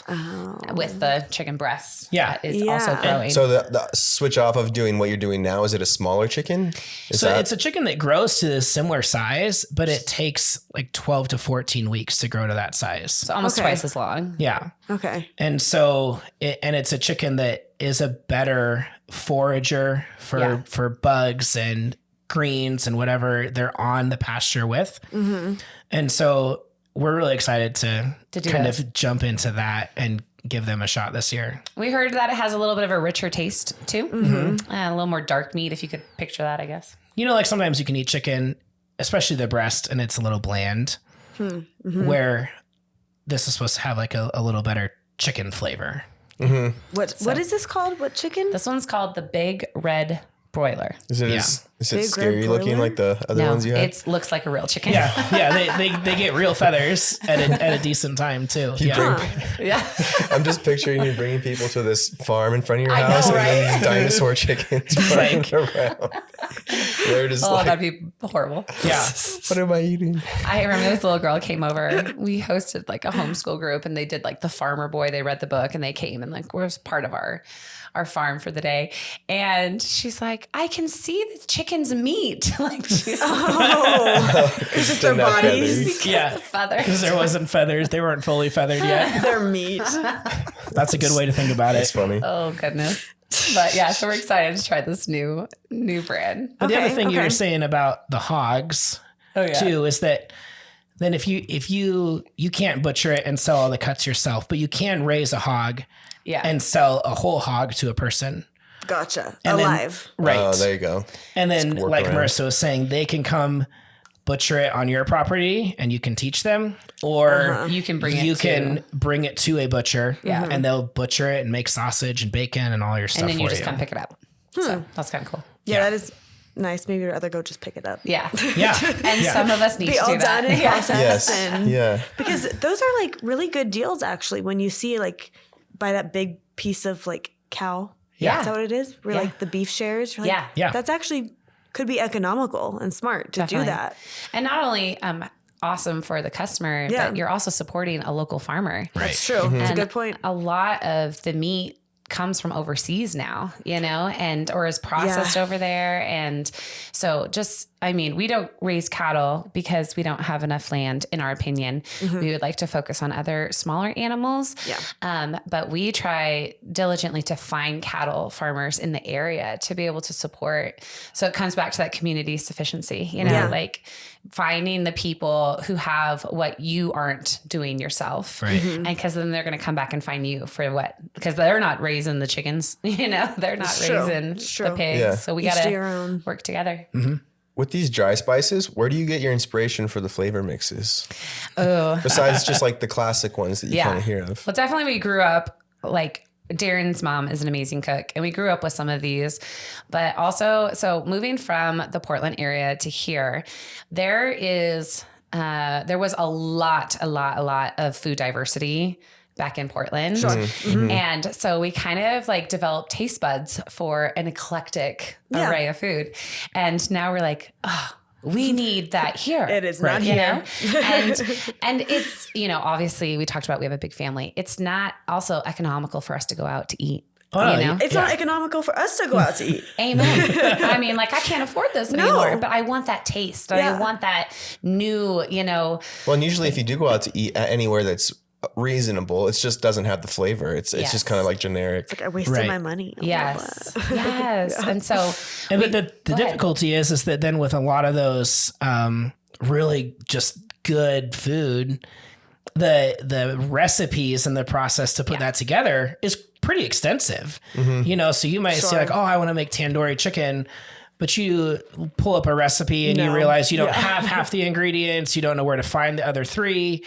with the chicken breasts. Yeah. That is also growing. So the switch off of doing what you're doing now, is it a smaller chicken? It's a chicken that grows to a similar size, but it takes like 12 to 14 weeks to grow to that size. So almost twice as long. Yeah. Okay. And so, it's a chicken that is a better forager for bugs and greens and whatever they're on the pasture with. Mm-hmm. And so we're really excited to kind of jump into that and give them a shot this year. We heard that it has a little bit of a richer taste too. Mm-hmm. A little more dark meat, if you could picture that, I guess. Like sometimes you can eat chicken, especially the breast, and it's a little bland, where this is supposed to have like a little better chicken flavor. Mm-hmm. What is this called? What chicken? This one's called the Big Red Broiler. Is it Big scary red looking broiler? like the other ones you have? It looks like a real chicken. Yeah. They get real feathers at a decent time too. Yeah. I'm just picturing you bringing people to this farm in front of your I know, house, and right? then these dinosaur chickens running around. They're just That'd be horrible. Yeah. What am I eating? I remember this little girl came over. We hosted like a homeschool group, and they did like the farmer boy. They read the book, and they came and like was part of our farm for the day. And she's like, I can see the chicken's meat. Like she's It's just their bodies. Yeah. Because there wasn't feathers. They weren't fully feathered yet. Their meat. That's a good way to think about It's it. funny. Oh goodness. But yeah, so we're excited to try this new brand. But the other thing you were saying about the hogs too is that then if you can't butcher it and sell all the cuts yourself, but you can raise a hog and sell a whole hog to a person. Gotcha. And Alive. Right. Oh, there you go. And then like around. Marissa was saying, they can come butcher it on your property and you can teach them, or you can bring it to a butcher and they'll butcher it and make sausage and bacon and all your stuff And then you for just come pick it up. So that's kind of cool. Yeah, that is nice. Maybe you'd rather go just pick it up. Yeah. Yeah. And some of us need Be to all do that. done and processed. Yes. Because those are like really good deals actually when you see like buy that big piece of like cow Yeah. Is that what it is? We're like the beef shares. You're like, Yeah. That's actually could be economical and smart to do that. And not only awesome for the customer, but you're also supporting a local farmer. Right. That's true. That's a good point. A lot of the meat comes from overseas now, or is processed over there. And so we don't raise cattle because we don't have enough land, in our opinion. We would like to focus on other smaller animals. Yeah. But we try diligently to find cattle farmers in the area to be able to support. So it comes back to that community sufficiency, like finding the people who have what you aren't doing yourself. Right. And because then they're going to come back and find you for because they're not raising the chickens, they're not raising the pigs. Yeah. So we got to work together. With these dry spices, where do you get your inspiration for the flavor mixes? Oh, besides just like the classic ones that you kind of hear of. Well, definitely we grew up like Darren's mom is an amazing cook, and we grew up with some of these, but also, so moving from the Portland area to here, there was a lot of food diversity back in Portland. Sure. And so we kind of like developed taste buds for an eclectic array of food. And now we're like, oh, we need that here. It is not here. And it's, obviously we talked about, we have a big family. It's not also economical for us to go out to eat. It's not economical for us to go out to eat. Amen. I mean, like I can't afford this anymore, but I want that taste. I want that new, Well, and usually if you do go out to eat anywhere that's reasonable, it just doesn't have the flavor. It's just kind of like generic. It's like I wasted my money. Yes. And so, the difficulty is that then with a lot of those really just good food, the recipes and the process to put that together is pretty extensive. So you might say like, oh, I want to make tandoori chicken, but you pull up a recipe and you realize you don't have half the ingredients. You don't know where to find the other three.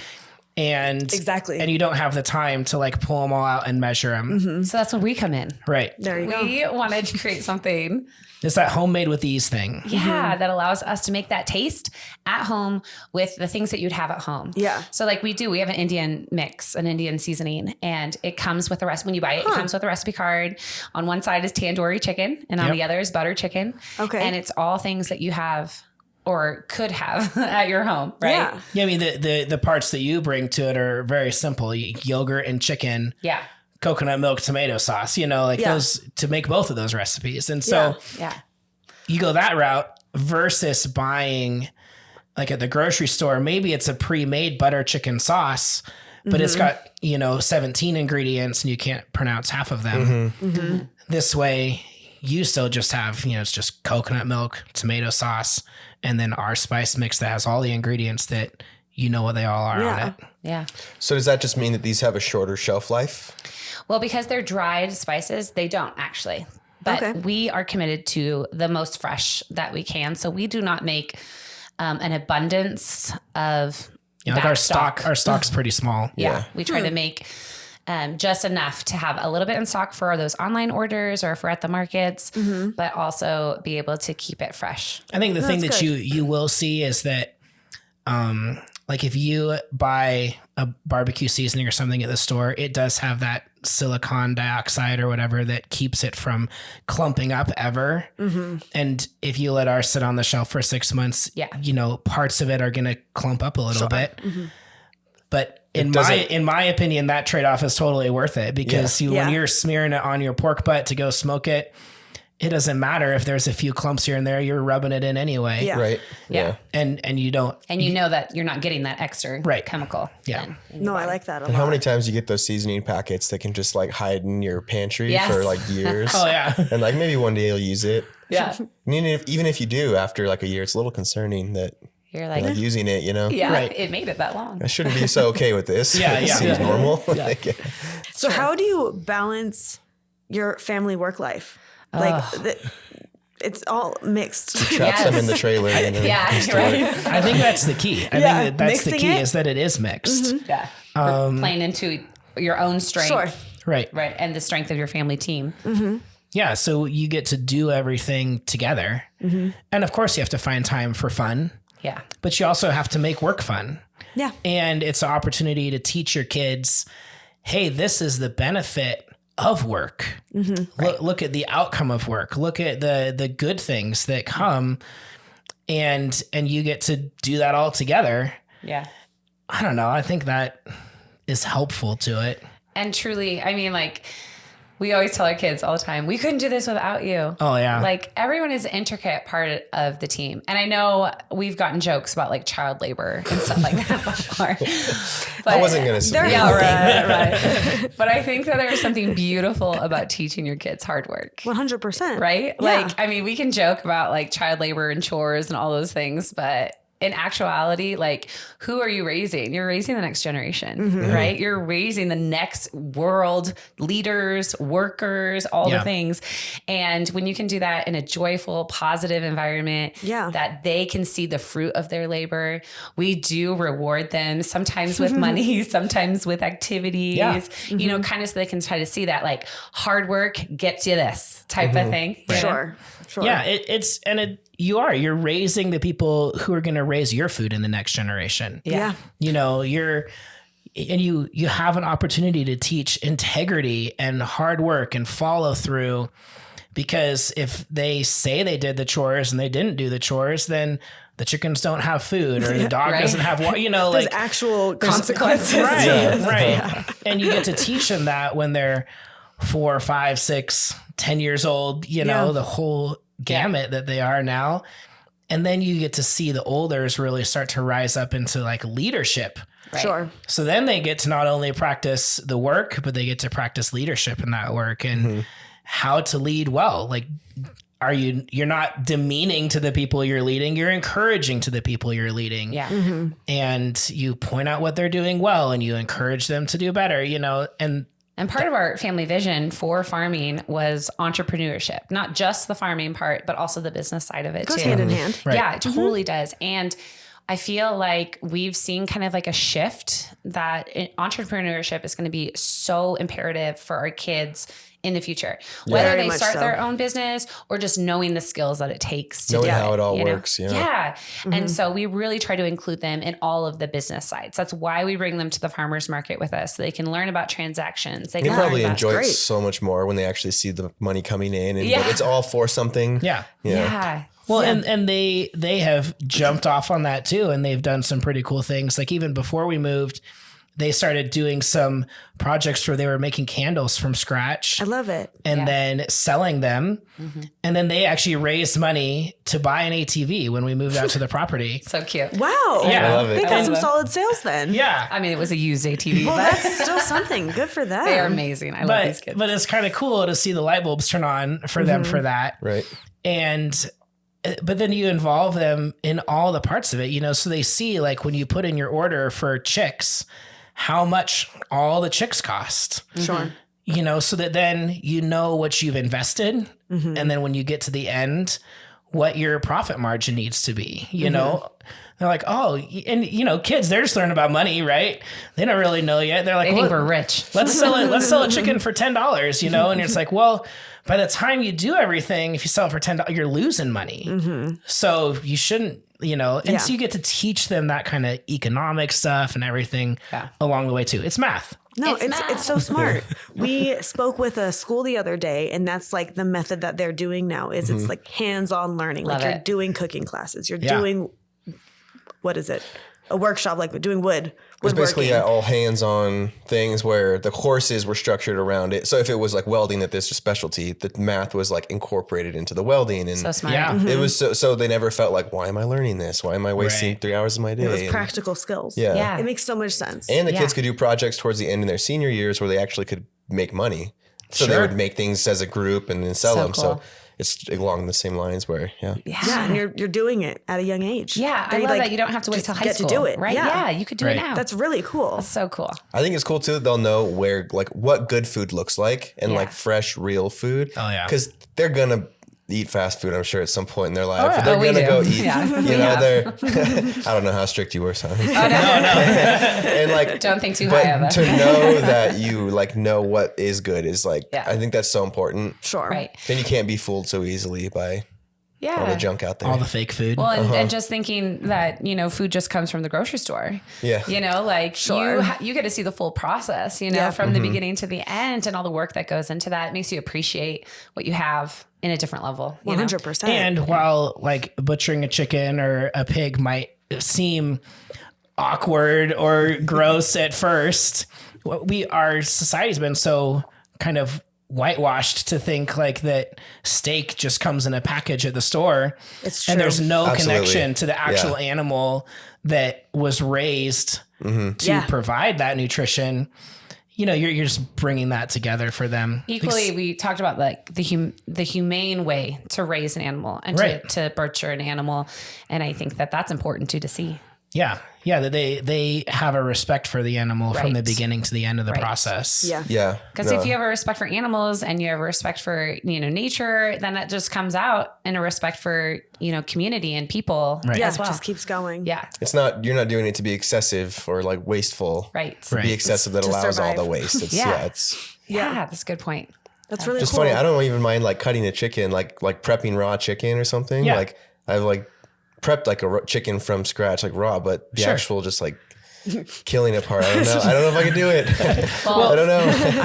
And you don't have the time to like pull them all out and measure them. So that's when we come in. Right. There you go. We wanted to create something. It's that homemade with ease thing. Yeah. That allows us to make that taste at home with the things that you'd have at home. Yeah. So like we have an Indian mix, an Indian seasoning, and it comes with the recipe. When you buy it, it comes with a recipe card. On one side is tandoori chicken and on the other is butter chicken. Okay. And it's all things that you have or could have at your home, right? Yeah. I mean, the parts that you bring to it are very simple. Yogurt and chicken. Yeah. Coconut milk, tomato sauce, those to make both of those recipes. And so you go that route versus buying like at the grocery store, maybe it's a pre-made butter chicken sauce, but it's got, 17 ingredients and you can't pronounce half of them. This way you still just have, it's just coconut milk, tomato sauce, and then our spice mix that has all the ingredients that what they all are on it. Yeah. So does that just mean that these have a shorter shelf life? Well, because they're dried spices, they don't actually. But we are committed to the most fresh that we can. So we do not make an abundance of like our stock's pretty small. Yeah. We try to make just enough to have a little bit in stock for those online orders or if we're at the markets, but also be able to keep it fresh. I think the thing that you will see is that like if you buy a barbecue seasoning or something at the store, it does have that silicon dioxide or whatever that keeps it from clumping up ever. And if you let ours sit on the shelf for 6 months, parts of it are going to clump up a little bit. But in my opinion, that trade-off is totally worth it because when you're smearing it on your pork butt to go smoke it, it doesn't matter if there's a few clumps here and there, you're rubbing it in anyway. Yeah. Right. Yeah. And you don't. And that you're not getting that extra chemical. Yeah. No, I like that a lot. And how many times you get those seasoning packets that can just like hide in your pantry for like years? Oh yeah. And like maybe one day you'll use it. Yeah. And even if you do after like a year, it's a little concerning that you're like using it, Yeah. Right. It made it that long. I shouldn't be so okay with this. It seems normal. So how do you balance your family work life? Like it's all mixed. Traps them in the trailer. And right. I think that's the key. I think that's the key is that it is mixed. Yeah. Playing into your own strength. Sure. Right. Right. And the strength of your family team. Yeah. So you get to do everything together. And of course you have to find time for fun. Yeah. But you also have to make work fun. Yeah. And it's an opportunity to teach your kids, hey, this is the benefit of work. Look at the outcome of work. Look at the good things that come, and you get to do that all together. Yeah. I don't know. I think that is helpful to it. And truly, I mean, like, we always tell our kids all the time, we couldn't do this without you. Oh, yeah. Like, everyone is an intricate part of the team. And I know we've gotten jokes about like child labor and stuff like that before. But I wasn't going to say yeah, right. But I think that there's something beautiful about teaching your kids hard work. 100%. Right? Yeah. Like, I mean, we can joke about like child labor and chores and all those things, but in actuality, like, who are you raising? You're raising the next generation, right? You're raising the next world leaders, workers, all the things. And when you can do that in a joyful, positive environment, that they can see the fruit of their labor, we do reward them sometimes with money, sometimes with activities, you know, kind of so they can try to see that like hard work gets you this type of thing. Sure. Yeah, you're raising the people who are going to raise your food in the next generation. Yeah. You know, you have an opportunity to teach integrity and hard work and follow through, because if they say they did the chores and they didn't do the chores, then the chickens don't have food, or the dog doesn't have water, you know, There's like actual consequences. Right. And you get to teach them that when they're 4, 5, 6, 10 years old, you know, the whole gamut that they are now. And then you get to see the olders really start to rise up into like leadership. Right. Sure. So then they get to not only practice the work, but they get to practice leadership in that work and how to lead well. Like, you're not demeaning to the people you're leading, you're encouraging to the people you're leading. Yeah. And you point out what they're doing well and you encourage them to do better, you know, And part of our family vision for farming was entrepreneurship, not just the farming part, but also the business side of it Goes too. hand in hand. Right. Yeah, it totally does. And I feel like we've seen kind of like a shift that entrepreneurship is going to be so imperative for our kids in the future, whether Very they much start so. their own business or just knowing the skills that it takes to Knowing do how it all you know? works, yeah. Yeah. And so we really try to include them in all of the business sides. That's why we bring them to the farmers market with us, so they can learn about transactions. They They can probably learn enjoy it great. so much more when they actually see the money coming in and it's all for something. Yeah. Yeah. Well, and they have jumped off on that too, and they've done some pretty cool things. Like even before we moved, they started doing some projects where they were making candles from scratch. I love it. And then selling them. And then they actually raised money to buy an ATV when we moved out to the property. So cute. Wow. Yeah. I love it. They got some solid sales then. Yeah. I mean, it was a used ATV, Well, but that's still something. Good for them. they are amazing. I love these kids. But it's kind of cool to see the light bulbs turn on for them for that. Right. But then you involve them in all the parts of it, you know, so they see like when you put in your order for chicks, how much all the chicks cost. Sure. You know, so that then you know what you've invested. And then when you get to the end, what your profit margin needs to be, you know? They're like, oh, and you know, kids, they're just learning about money, right? They don't really know yet. They're like, They think well, we're rich. let's sell a chicken for $10, you know? And it's like, well, by the time you do everything, if you sell it for $10, you're losing money. So you shouldn't, you know, and so you get to teach them that kind of economic stuff and everything along the way too. It's math. No, It's it's so smart. We spoke with a school the other day, and that's like the method that they're doing now is it's like hands-on learning. Love like you're it. doing cooking classes. You're doing, what is it? A workshop, like doing It's woodworking. basically all hands-on things where the courses were structured around it. So if it was like welding that this is specialty, the math was like incorporated into the welding. And So smart. Yeah. it was so they never felt like, why am I learning this? Why am I wasting Right. 3 hours of my day? It was And- practical skills. Yeah. It makes so much sense. And the Yeah. kids could do projects towards the end in their senior years where they actually could make money. So they Sure. would make things as a group and then sell So them. cool. So it's along the same lines where, yeah, and you're doing it at a young age. Yeah, I They, love like, that you don't have to wait just till high get school. to do it. Right? Yeah. You could do Right. it now. That's really cool. so cool. I think it's cool too that they'll know where, like, what good food looks like and like fresh, real food. Oh, yeah. Because they're going to eat fast food, I'm sure, at some point in their life. yeah. They're Oh, we going to do. go eat. Yeah, You we know, have. they're, I don't know how strict you were, son. No. And like, Don't think too high of but us. to know that you like know what is good is like, Yeah. I think that's so important. Sure. Right. Then you can't be fooled so easily by Yeah. All the junk out there. All the fake food. Well, and just thinking that, food just comes from the grocery store. Yeah. You get to see the full process, from the beginning to the end, and all the work that goes into that. It makes you appreciate what you have in a different level. 100%. And while like butchering a chicken or a pig might seem awkward or gross at first, our society's been so kind of whitewashed to think like that steak just comes in a package at the store. It's true. And there's no Absolutely. connection to the actual animal that was raised to provide that nutrition. You're just bringing that together for them. Equally, we talked about like the humane way to raise an animal and to butcher an animal. And I think that that's important too, to see. Yeah. Yeah. That they have a respect for the animal from the beginning to the end of the process. Yeah. Yeah. Because if you have a respect for animals and you have a respect for, nature, then that just comes out in a respect for, community and people as well. It just keeps going. Yeah. You're not doing it to be excessive or like wasteful. Right. To be excessive that To allows survive. all the waste. It's, Yeah, that's a good point. That's really Just cool. funny. I don't even mind like cutting a chicken, like prepping raw chicken or something. Yeah. Like I've like prepped like a chicken from scratch, like raw, but the actual just like killing it part. I don't know. I don't know if I can do it. Well, I don't know.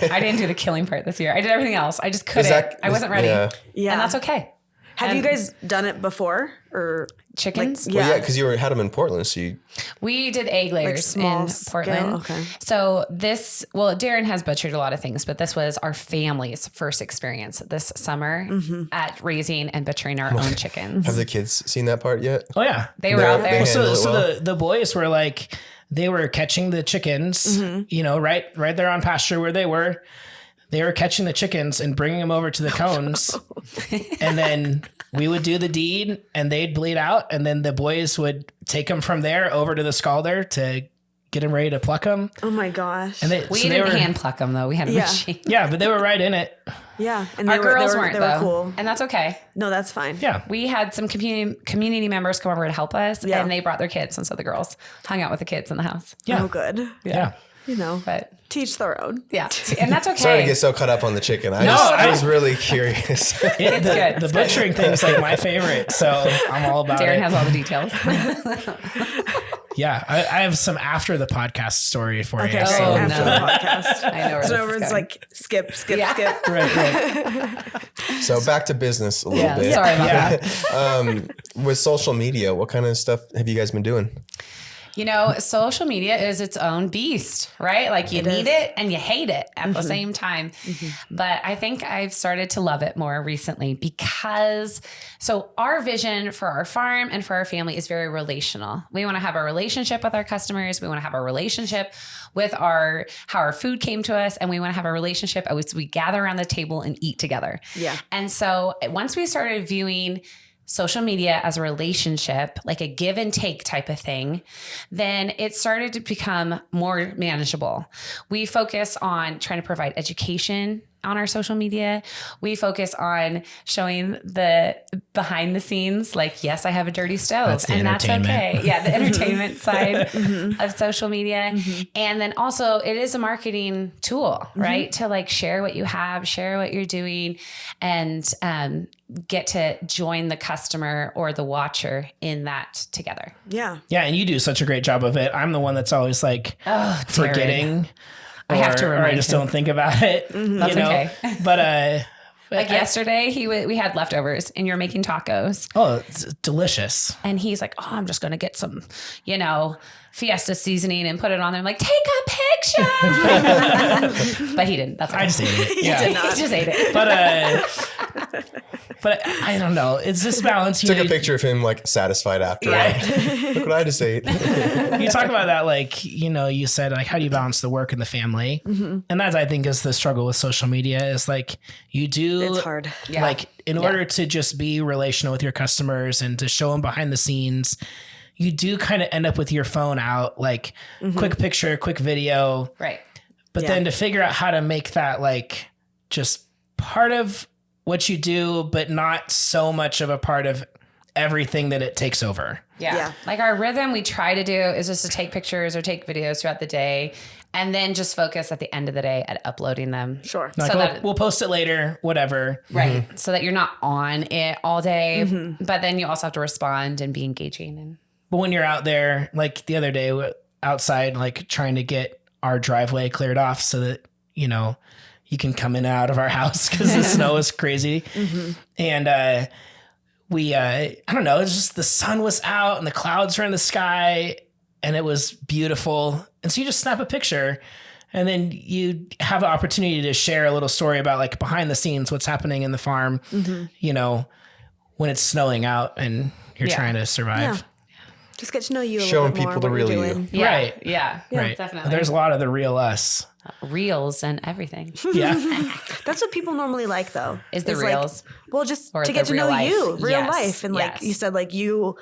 I didn't do the killing part this year. I did everything else. I just couldn't. I wasn't ready. Yeah. And that's okay. Have you guys done it before or Chickens? Like, Well, yeah, because had them in Portland, so you. We did egg layers small in scale, Portland. okay. So Darren has butchered a lot of things, but this was our family's first experience this summer at raising and butchering our own chickens. Have the kids seen that part yet? Oh yeah. They were out there. handle it So well? the boys were like, they were catching the chickens, right there on pasture where they were. They were catching the chickens and bringing them over to the cones. And then we would do the deed and they'd bleed out. And then the boys would take them from there over to the scalder to get them ready to pluck them. Oh my gosh. And We didn't hand pluck them though. We had a machine. Yeah, but they were right in it. Yeah. And Our girls weren't they though. were cool. And that's okay. No, that's fine. Yeah. We had some community members come over to help us Yeah. and they brought their kids. And so the girls hung out with the kids in the house. Yeah. Oh, good. Yeah. But Teach their own. yeah, and that's okay. Sorry to get so caught up on the chicken. I was really curious. It's good. The butchering thing's like my favorite. So I'm all about Darren it. has all the details. Yeah. I have some after the podcast story for Okay, you. great. So, After the podcast. I know where So this is everyone's going. like, skip. Yeah. right. So back to business a little bit. Sorry about Yeah. that. With social media, what kind of stuff have you guys been doing? Social media is its own beast, right? Like you need it and you hate it at the same time. But I think I've started to love it more recently because our vision for our farm and for our family is very relational. We want to have a relationship with our customers. We want to have a relationship with how our food came to us. And we want to have a relationship as we gather around the table and eat together. Yeah. And so once we started viewing social media as a relationship, like a give and take type of thing, then it started to become more manageable. We focus on trying to provide education on our social media. We focus on showing the behind the scenes, like, yes, I have a dirty stove and that's okay. Yeah. The entertainment side of social media. And then also it is a marketing tool, right? To like share what you have, share what you're doing, and get to join the customer or the watcher in that together. Yeah. Yeah. And you do such a great job of it. I'm the one that's always like forgetting. I have to or I remind just him. don't think about it. That's okay. But Like yesterday, we had leftovers and you're making tacos. oh, it's delicious. And he's like, oh, I'm just going to get some, Fiesta seasoning and put it on there. I'm like, take a picture. But he didn't. That's I just ate it. Yeah. He just ate it. But I don't know. It's this balance. Took a picture of him like satisfied after. Yeah. Like, look what I just ate. You talk about that, like, you said, like, how do you balance the work and the family? And that, I think, is the struggle with social media is like you do. It's hard. Yeah. Like in order to just be relational with your customers and to show them behind the scenes, you do kind of end up with your phone out, like quick picture, quick video. Right. But then to figure out how to make that like just part of what you do, but not so much of a part of everything that it takes over. Yeah. Yeah. Like our rhythm we try to do is just to take pictures or take videos throughout the day And then just focus at the end of the day at uploading them. Sure. Like, So that, we'll post it later, whatever. right. So that you're not on it all day, but then you also have to respond and be engaging. And But when you're out there, like the other day outside, like trying to get our driveway cleared off so that, you know, you can come in and out of our house because the snow is crazy. And I don't know, it's just the sun was out and the clouds were in the sky and it was beautiful. And so you just snap a picture and then you have an opportunity to share a little story about like behind the scenes, what's happening in the farm, you know, when it's snowing out and you're trying to survive. Yeah. Just get to know you a Showing little bit more. people the what you're real you. doing. yeah, Right. Yeah. Right. Definitely. There's a lot of the real us. Reels and everything. Yeah. That's what people normally like, though. Is the like, reels. well, just Or to the get to real know life. you, real Yes. life, and like Yes. you said, like you,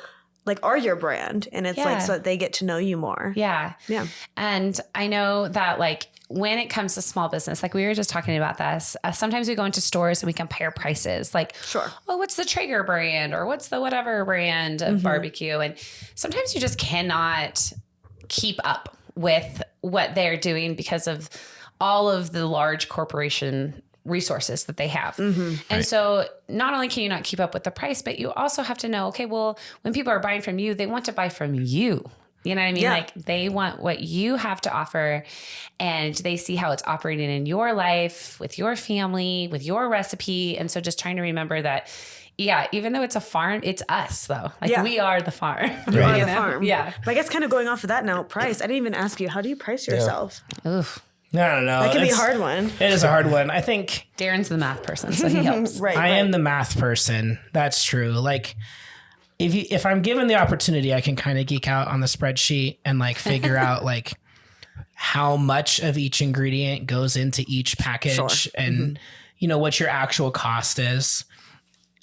like are your brand, and it's like Yeah. so that they get to know you more. Yeah. Yeah. And I know that like when it comes to small business, like we were just talking about this, sometimes we go into stores and we compare prices like, Sure. oh, what's the Traeger brand or what's the whatever brand of barbecue? And sometimes you just cannot keep up with what they're doing because of all of the large corporation resources that they have. And so not only can you not keep up with the price, but you also have to know, okay, well, when people are buying from you, they want to buy from you. You know what I mean? Yeah. Like they want what you have to offer and they see how it's operating in your life, with your family, with your recipe. And so just trying to remember that, yeah, even though it's a farm, it's us though. Like Yeah. we are the farm. You are You the know? farm. Yeah. But I guess kind of going off of that now, price. I didn't even ask you, how do you price yourself? Oof. I don't know. That can be a It's- hard one. It is a hard one. I think Darren's the math person, so he helps. Right. I am the math person. That's true. Like if I'm given the opportunity, I can kind of geek out on the spreadsheet and like figure out like how much of each ingredient goes into each package and you know what your actual cost is.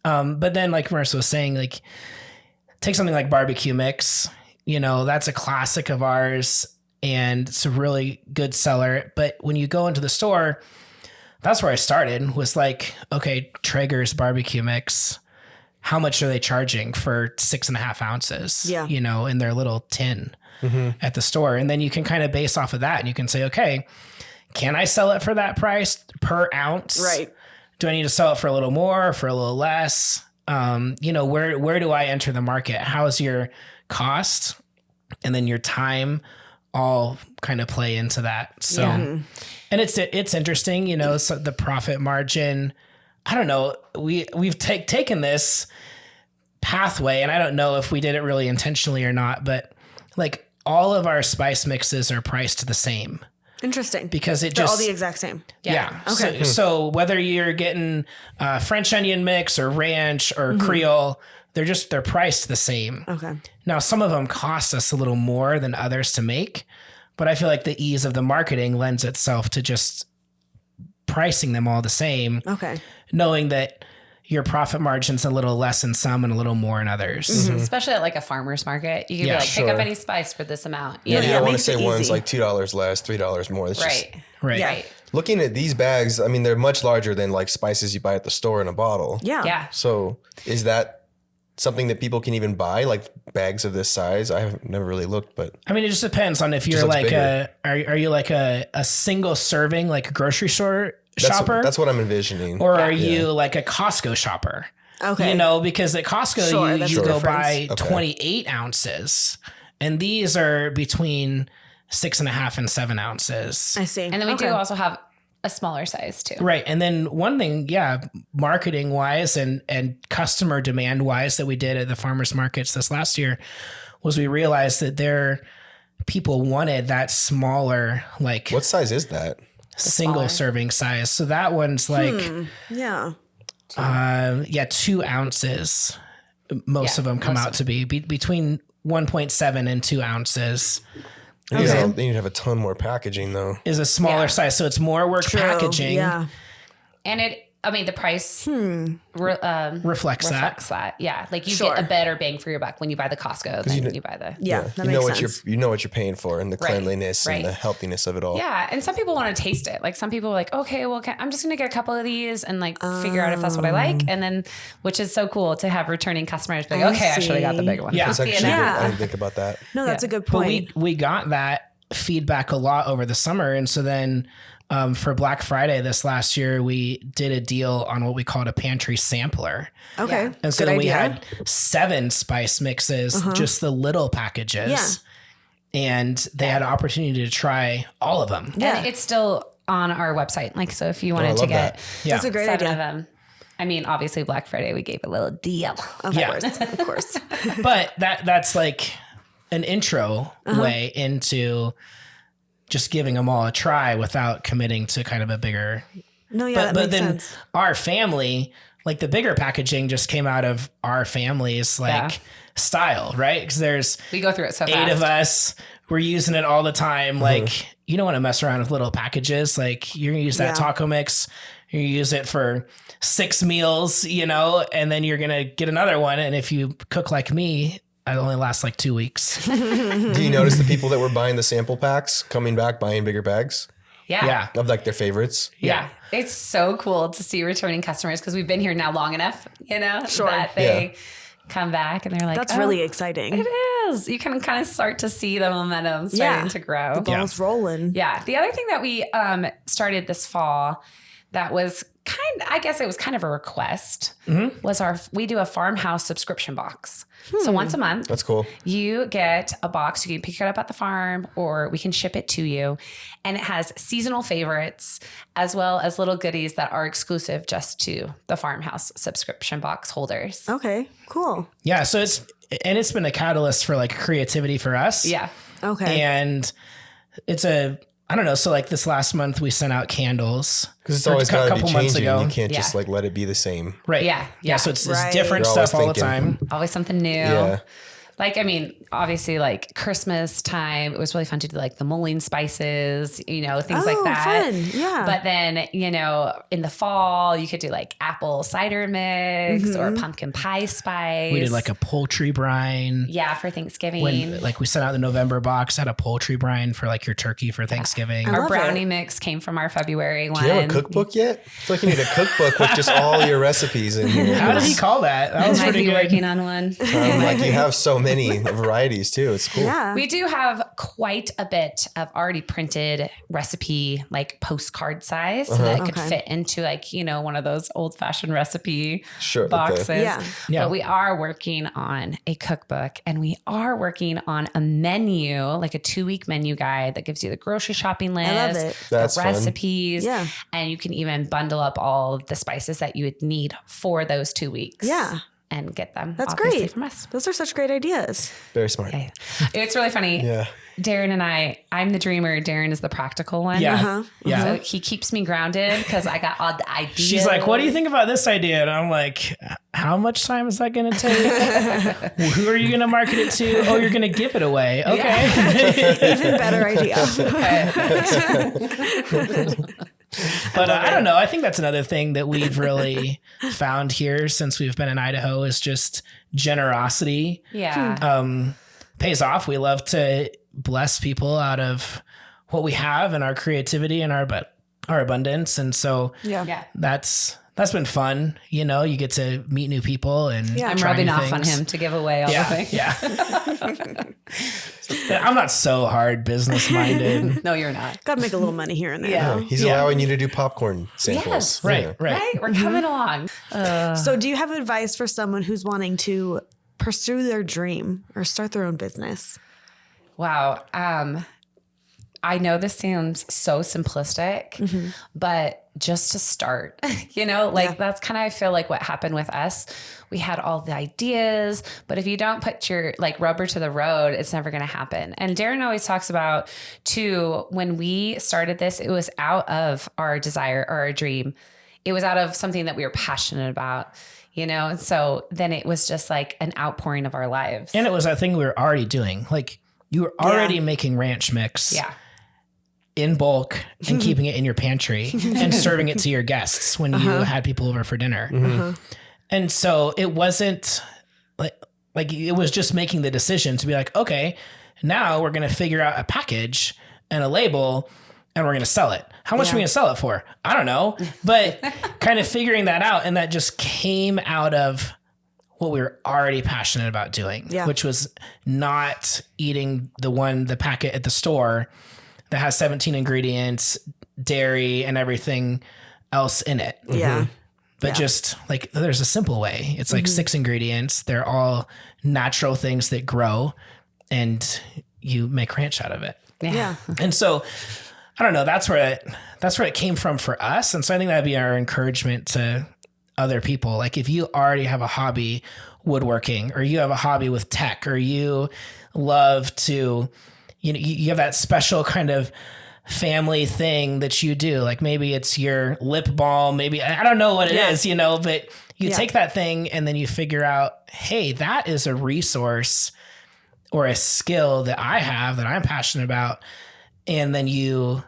But then like Marissa was saying, like take something like barbecue mix, you know, that's a classic of ours and it's a really good seller. But when you go into the store, that's where I started was like, okay, Traeger's barbecue mix. How much are they charging for 6.5 ounces? Yeah. You know, in their little tin at the store. And then you can kind of base off of that and you can say, okay, can I sell it for that price per ounce? Right. Do I need to sell it for a little more, for a little less? You know, where do I enter the market? How's your cost? And then your time all kind of play into that. So, and it's interesting, you know, so the profit margin, I don't know. We've taken this pathway and I don't know if we did it really intentionally or not, but like all of our spice mixes are priced the same Interesting. because it They're just all the exact same. yeah. Okay. So whether you're getting French onion mix or ranch or Creole, they're priced the same. Okay. Now, some of them cost us a little more than others to make, but I feel like the ease of the marketing lends itself to just pricing them all the same, Okay. knowing that your profit margin's a little less in some and a little more in others. Especially at like a farmer's market. You can Yeah, be like, pick up sure. any spice for this amount. Yeah, you Yeah, don't want to makes say it one's easy. like $2 less, $3 more. It's just Right. Right. Yeah. Right. looking at these bags. I mean, they're much larger than like spices you buy at the store in a bottle. Yeah. Yeah. So is that something that people can even buy, like bags of this size? I have never really looked, but I mean, it just depends on if you're looks like bigger. are you like a single serving, like a grocery store shopper? that's what I'm envisioning. or are you like a Costco shopper? Okay. You know, because at Costco, Sure, that's you the go difference. buy 28 ounces and these are between 6.5 and 7 ounces. I see. And then we Okay. do also have a smaller size too. Right. And then one thing, marketing wise and customer demand wise that we did at the farmers markets this last year was we realized that people wanted that smaller, like What size is that? single smaller. serving size. So that one's like, Yeah. 2 ounces. Most Yeah, of them come most out to be between 1.7 and 2 ounces They need to have a ton more packaging though. is a smaller Yeah. size. So it's more work True. packaging. Yeah. And the price Reflects that. that. Yeah. Like you Sure. get a better bang for your buck when you buy the Costco than you buy the. Yeah. That you know makes what sense. you know what you're paying for, and the Right, cleanliness right. and the healthiness of it all. Yeah. And some people want to taste it. Like some people are like, okay, well, I'm just going to get a couple of these and like figure out if that's what I like. And then, which is so cool to have returning customers be like, I okay, I should have got the see. big one. Yeah. It's actually You know? good. Yeah. I didn't think about that. No, that's a good But point. we got that feedback a lot over the summer. And so then for Black Friday this last year, we did a deal on what we called a pantry sampler. Okay. Yeah. And so Good then we idea. had 7 spice mixes, just the little packages. Yeah. And they had an opportunity to try all of them. Yeah. And it's still on our website. Like, so if you wanted to love get that. Yeah. That's a great 7 idea. of them. I mean, obviously Black Friday, we gave a little deal. Of Yeah. course. Of course. But that's like an intro way into just giving them all a try without committing to kind of a bigger. No, yeah, But that makes then sense. our family, like the bigger packaging just came out of our family's like style, right? Because there's We go through it so 8 fast. of us. We're using it all the time. Like, you don't want to mess around with little packages. Like, you're going to use that Yeah. taco mix. You use it for 6 meals, and then you're going to get another one. And if you cook like me, it only lasts like 2 weeks. Do you notice the people that were buying the sample packs coming back buying bigger bags Yeah. of like their favorites? Yeah. It's so cool to see returning customers because we've been here now long enough, Sure. that they come back and they're like, That's "Oh, really exciting. it is." You can kind of start to see the momentum starting to grow. The ball's rolling. Yeah. The other thing that we started this fall that was I guess it was kind of a request was we do a farmhouse subscription box. So once a month, That's cool. you get a box. You can pick it up at the farm or we can ship it to you. And it has seasonal favorites as well as little goodies that are exclusive just to the farmhouse subscription box holders. Okay, cool. Yeah. So it's been a catalyst for like creativity for us. Yeah. Okay. And I don't know. So like this last month we sent out candles. Because it's Or always a got to be couple months changing. ago. You can't just Yeah. like let it be the same. Right. Yeah. Yeah. So it's Right. different You're always stuff all the thinking. time. Always something new. Yeah. Like, I mean, obviously, like Christmas time, it was really fun to do like the mulling spices, things like Oh, that. fun. Yeah. But then, in the fall, you could do like apple cider mix or pumpkin pie spice. We did like a poultry brine. Yeah, for Thanksgiving. When like we sent out the November box, had a poultry brine for like your turkey for Thanksgiving. I our love brownie it. mix came from our February one. Do you have a cookbook yet? I feel like you need a cookbook with just all your recipes in here. How did he call that? That was Might pretty be good. working on one. Like you have so many varieties too. It's cool. yeah. We do have quite a bit of already printed recipe, like postcard size, so that it could Okay. fit into like, one of those old fashioned recipe Sure, okay. boxes. Yeah. Yeah. But we are working on a cookbook and we are working on a menu, like a 2-week menu guide that gives you the grocery shopping list, I love it. That's the fun. recipes. Yeah. And you can even bundle up all of the spices that you would need for those 2 weeks. Yeah. And get them That's obviously great. from us. Those are such great ideas. Very smart. Okay. It's really funny. Yeah. Darren and I'm the dreamer. Darren is the practical one. Yeah. Uh-huh. Yeah. So he keeps me grounded because I got all the ideas. She's like, what do you think about this idea? And I'm like, how much time is that going to take? Who are you going to market it to? Oh, you're going to give it away. Okay. Even better idea. But I don't know. I think that's another thing that we've really found here since we've been in Idaho is just generosity. Yeah. Pays off. We love to bless people out of what we have and our creativity and our abundance. And so Yeah. that's been fun. You get to meet new people and Yeah. I'm try rubbing new off on things. him to give away all the things. Yeah. I'm not so hard business minded. No, you're not. Got to make a little money here and there. Yeah. though. He's Yeah. allowing you to do popcorn samples. Yes. Right. Yeah. Right. Right? We're coming along. So, do you have advice for someone who's wanting to pursue their dream or start their own business? Wow. I know this sounds so simplistic, but just to start, that's kind of, I feel like what happened with us. We had all the ideas, but if you don't put your rubber to the road, it's never going to happen. And Darren always talks about too, when we started this, it was out of our desire or our dream. It was out of something that we were passionate about, and so then it was just like an outpouring of our lives. And it was a thing we were already doing. Like you were already making ranch mix. Yeah. In bulk and keeping it in your pantry and serving it to your guests when you had people over for dinner. And so it wasn't like it was just making the decision to be like, okay, now we're going to figure out a package and a label and we're going to sell it. How much are we going to sell it for? I don't know. But kind of figuring that out. And that just came out of what we were already passionate about doing, which was not eating the packet at the store that has 17 ingredients, dairy, and everything else in it. Yeah. But just like, there's a simple way. It's like 6 ingredients. They're all natural things that grow, and you make ranch out of it. Yeah. And so, I don't know, that's where it came from for us. And so I think that'd be our encouragement to other people. Like, if you already have a hobby woodworking, or you have a hobby with tech, or you love to, you have that special kind of family thing that you do. Like, maybe it's your lip balm, maybe, I don't know what it is, but you take that thing and then you figure out, hey, that is a resource or a skill that I have that I'm passionate about. And then you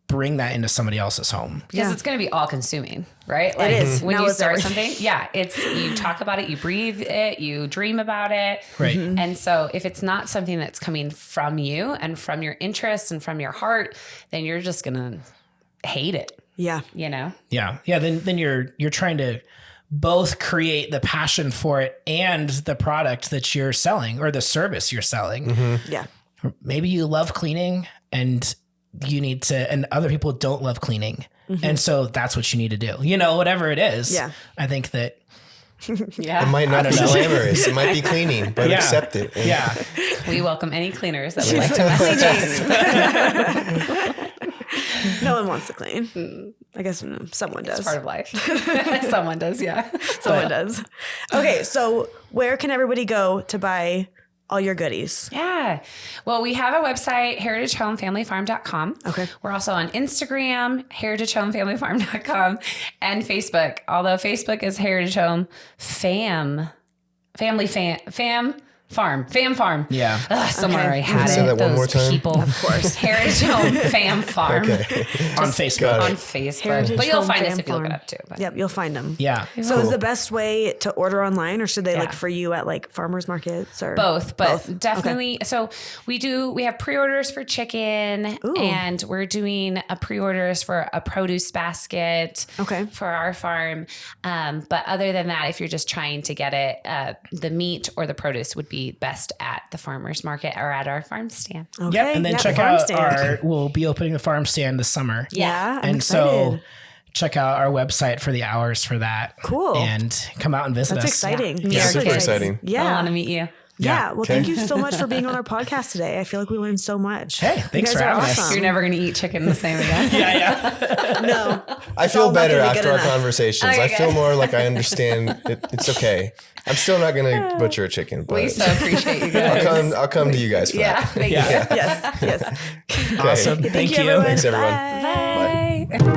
bring that into somebody else's home. Because it's going to be all consuming, right? Like, it is. when now you start something, it's, you talk about it, you breathe it, you dream about it. Right. And so if it's not something that's coming from you and from your interests and from your heart, then you're just going to hate it. Yeah. Yeah. Yeah. Then you're trying to both create the passion for it and the product that you're selling or the service you're selling. Yeah. Maybe you love cleaning and you need to, and other people don't love cleaning. And so that's what you need to do, whatever it is. Yeah. I think that. It might not be glamorous. It might be cleaning, but accept it. And We welcome any cleaners that would like to message us. No one wants to clean. I guess someone does. It's part of life. Someone does, yeah. Someone does. Okay, so where can everybody go to buy all your goodies? Yeah. Well, we have a website, heritagehomefamilyfarm.com. Okay. We're also on Instagram, heritagehomefamilyfarm.com, and Facebook. Although Facebook is Heritage Home Fam Farm. Yeah. Somewhere I had say it. that one more Those time? people, of course. Heritage Home Fam Farm. Okay. On Facebook. On Facebook. Heritage But you'll Home find us Fam if you look it Farm. up too. But. Yep, you'll find them. Yeah. So is the best way to order online, or should they Yeah. look for you at like farmers markets or Both, but Both. definitely. So we have pre-orders for chicken, Ooh. and we're doing a pre-orders for a produce basket for our farm. But other than that, if you're just trying to get it, the meat or the produce would be best at the farmer's market or at our farm stand. Okay. Yep. And then check farm out stand. we'll be opening the farm stand this summer. Yeah, I'm And excited. so check out our website for the hours for that. Cool. And come out and visit That's us. exciting. Yeah, super kids. exciting. Yeah. I want to meet you. Yeah. Well, thank you so much for being on our podcast today. I feel like we learned so much. Hey, You thanks guys for are having us. awesome. You're never going to eat chicken the same again. Yeah. No. I feel all not better gonna be after good our enough. conversations. I feel more like I understand. It's okay. I'm still not going to butcher a chicken, but We so appreciate you guys. I'll come to you guys for Yeah. that. Thank you. Yes. Yes. Awesome. Okay, Thank you. everyone. Thanks, everyone. Bye. Bye.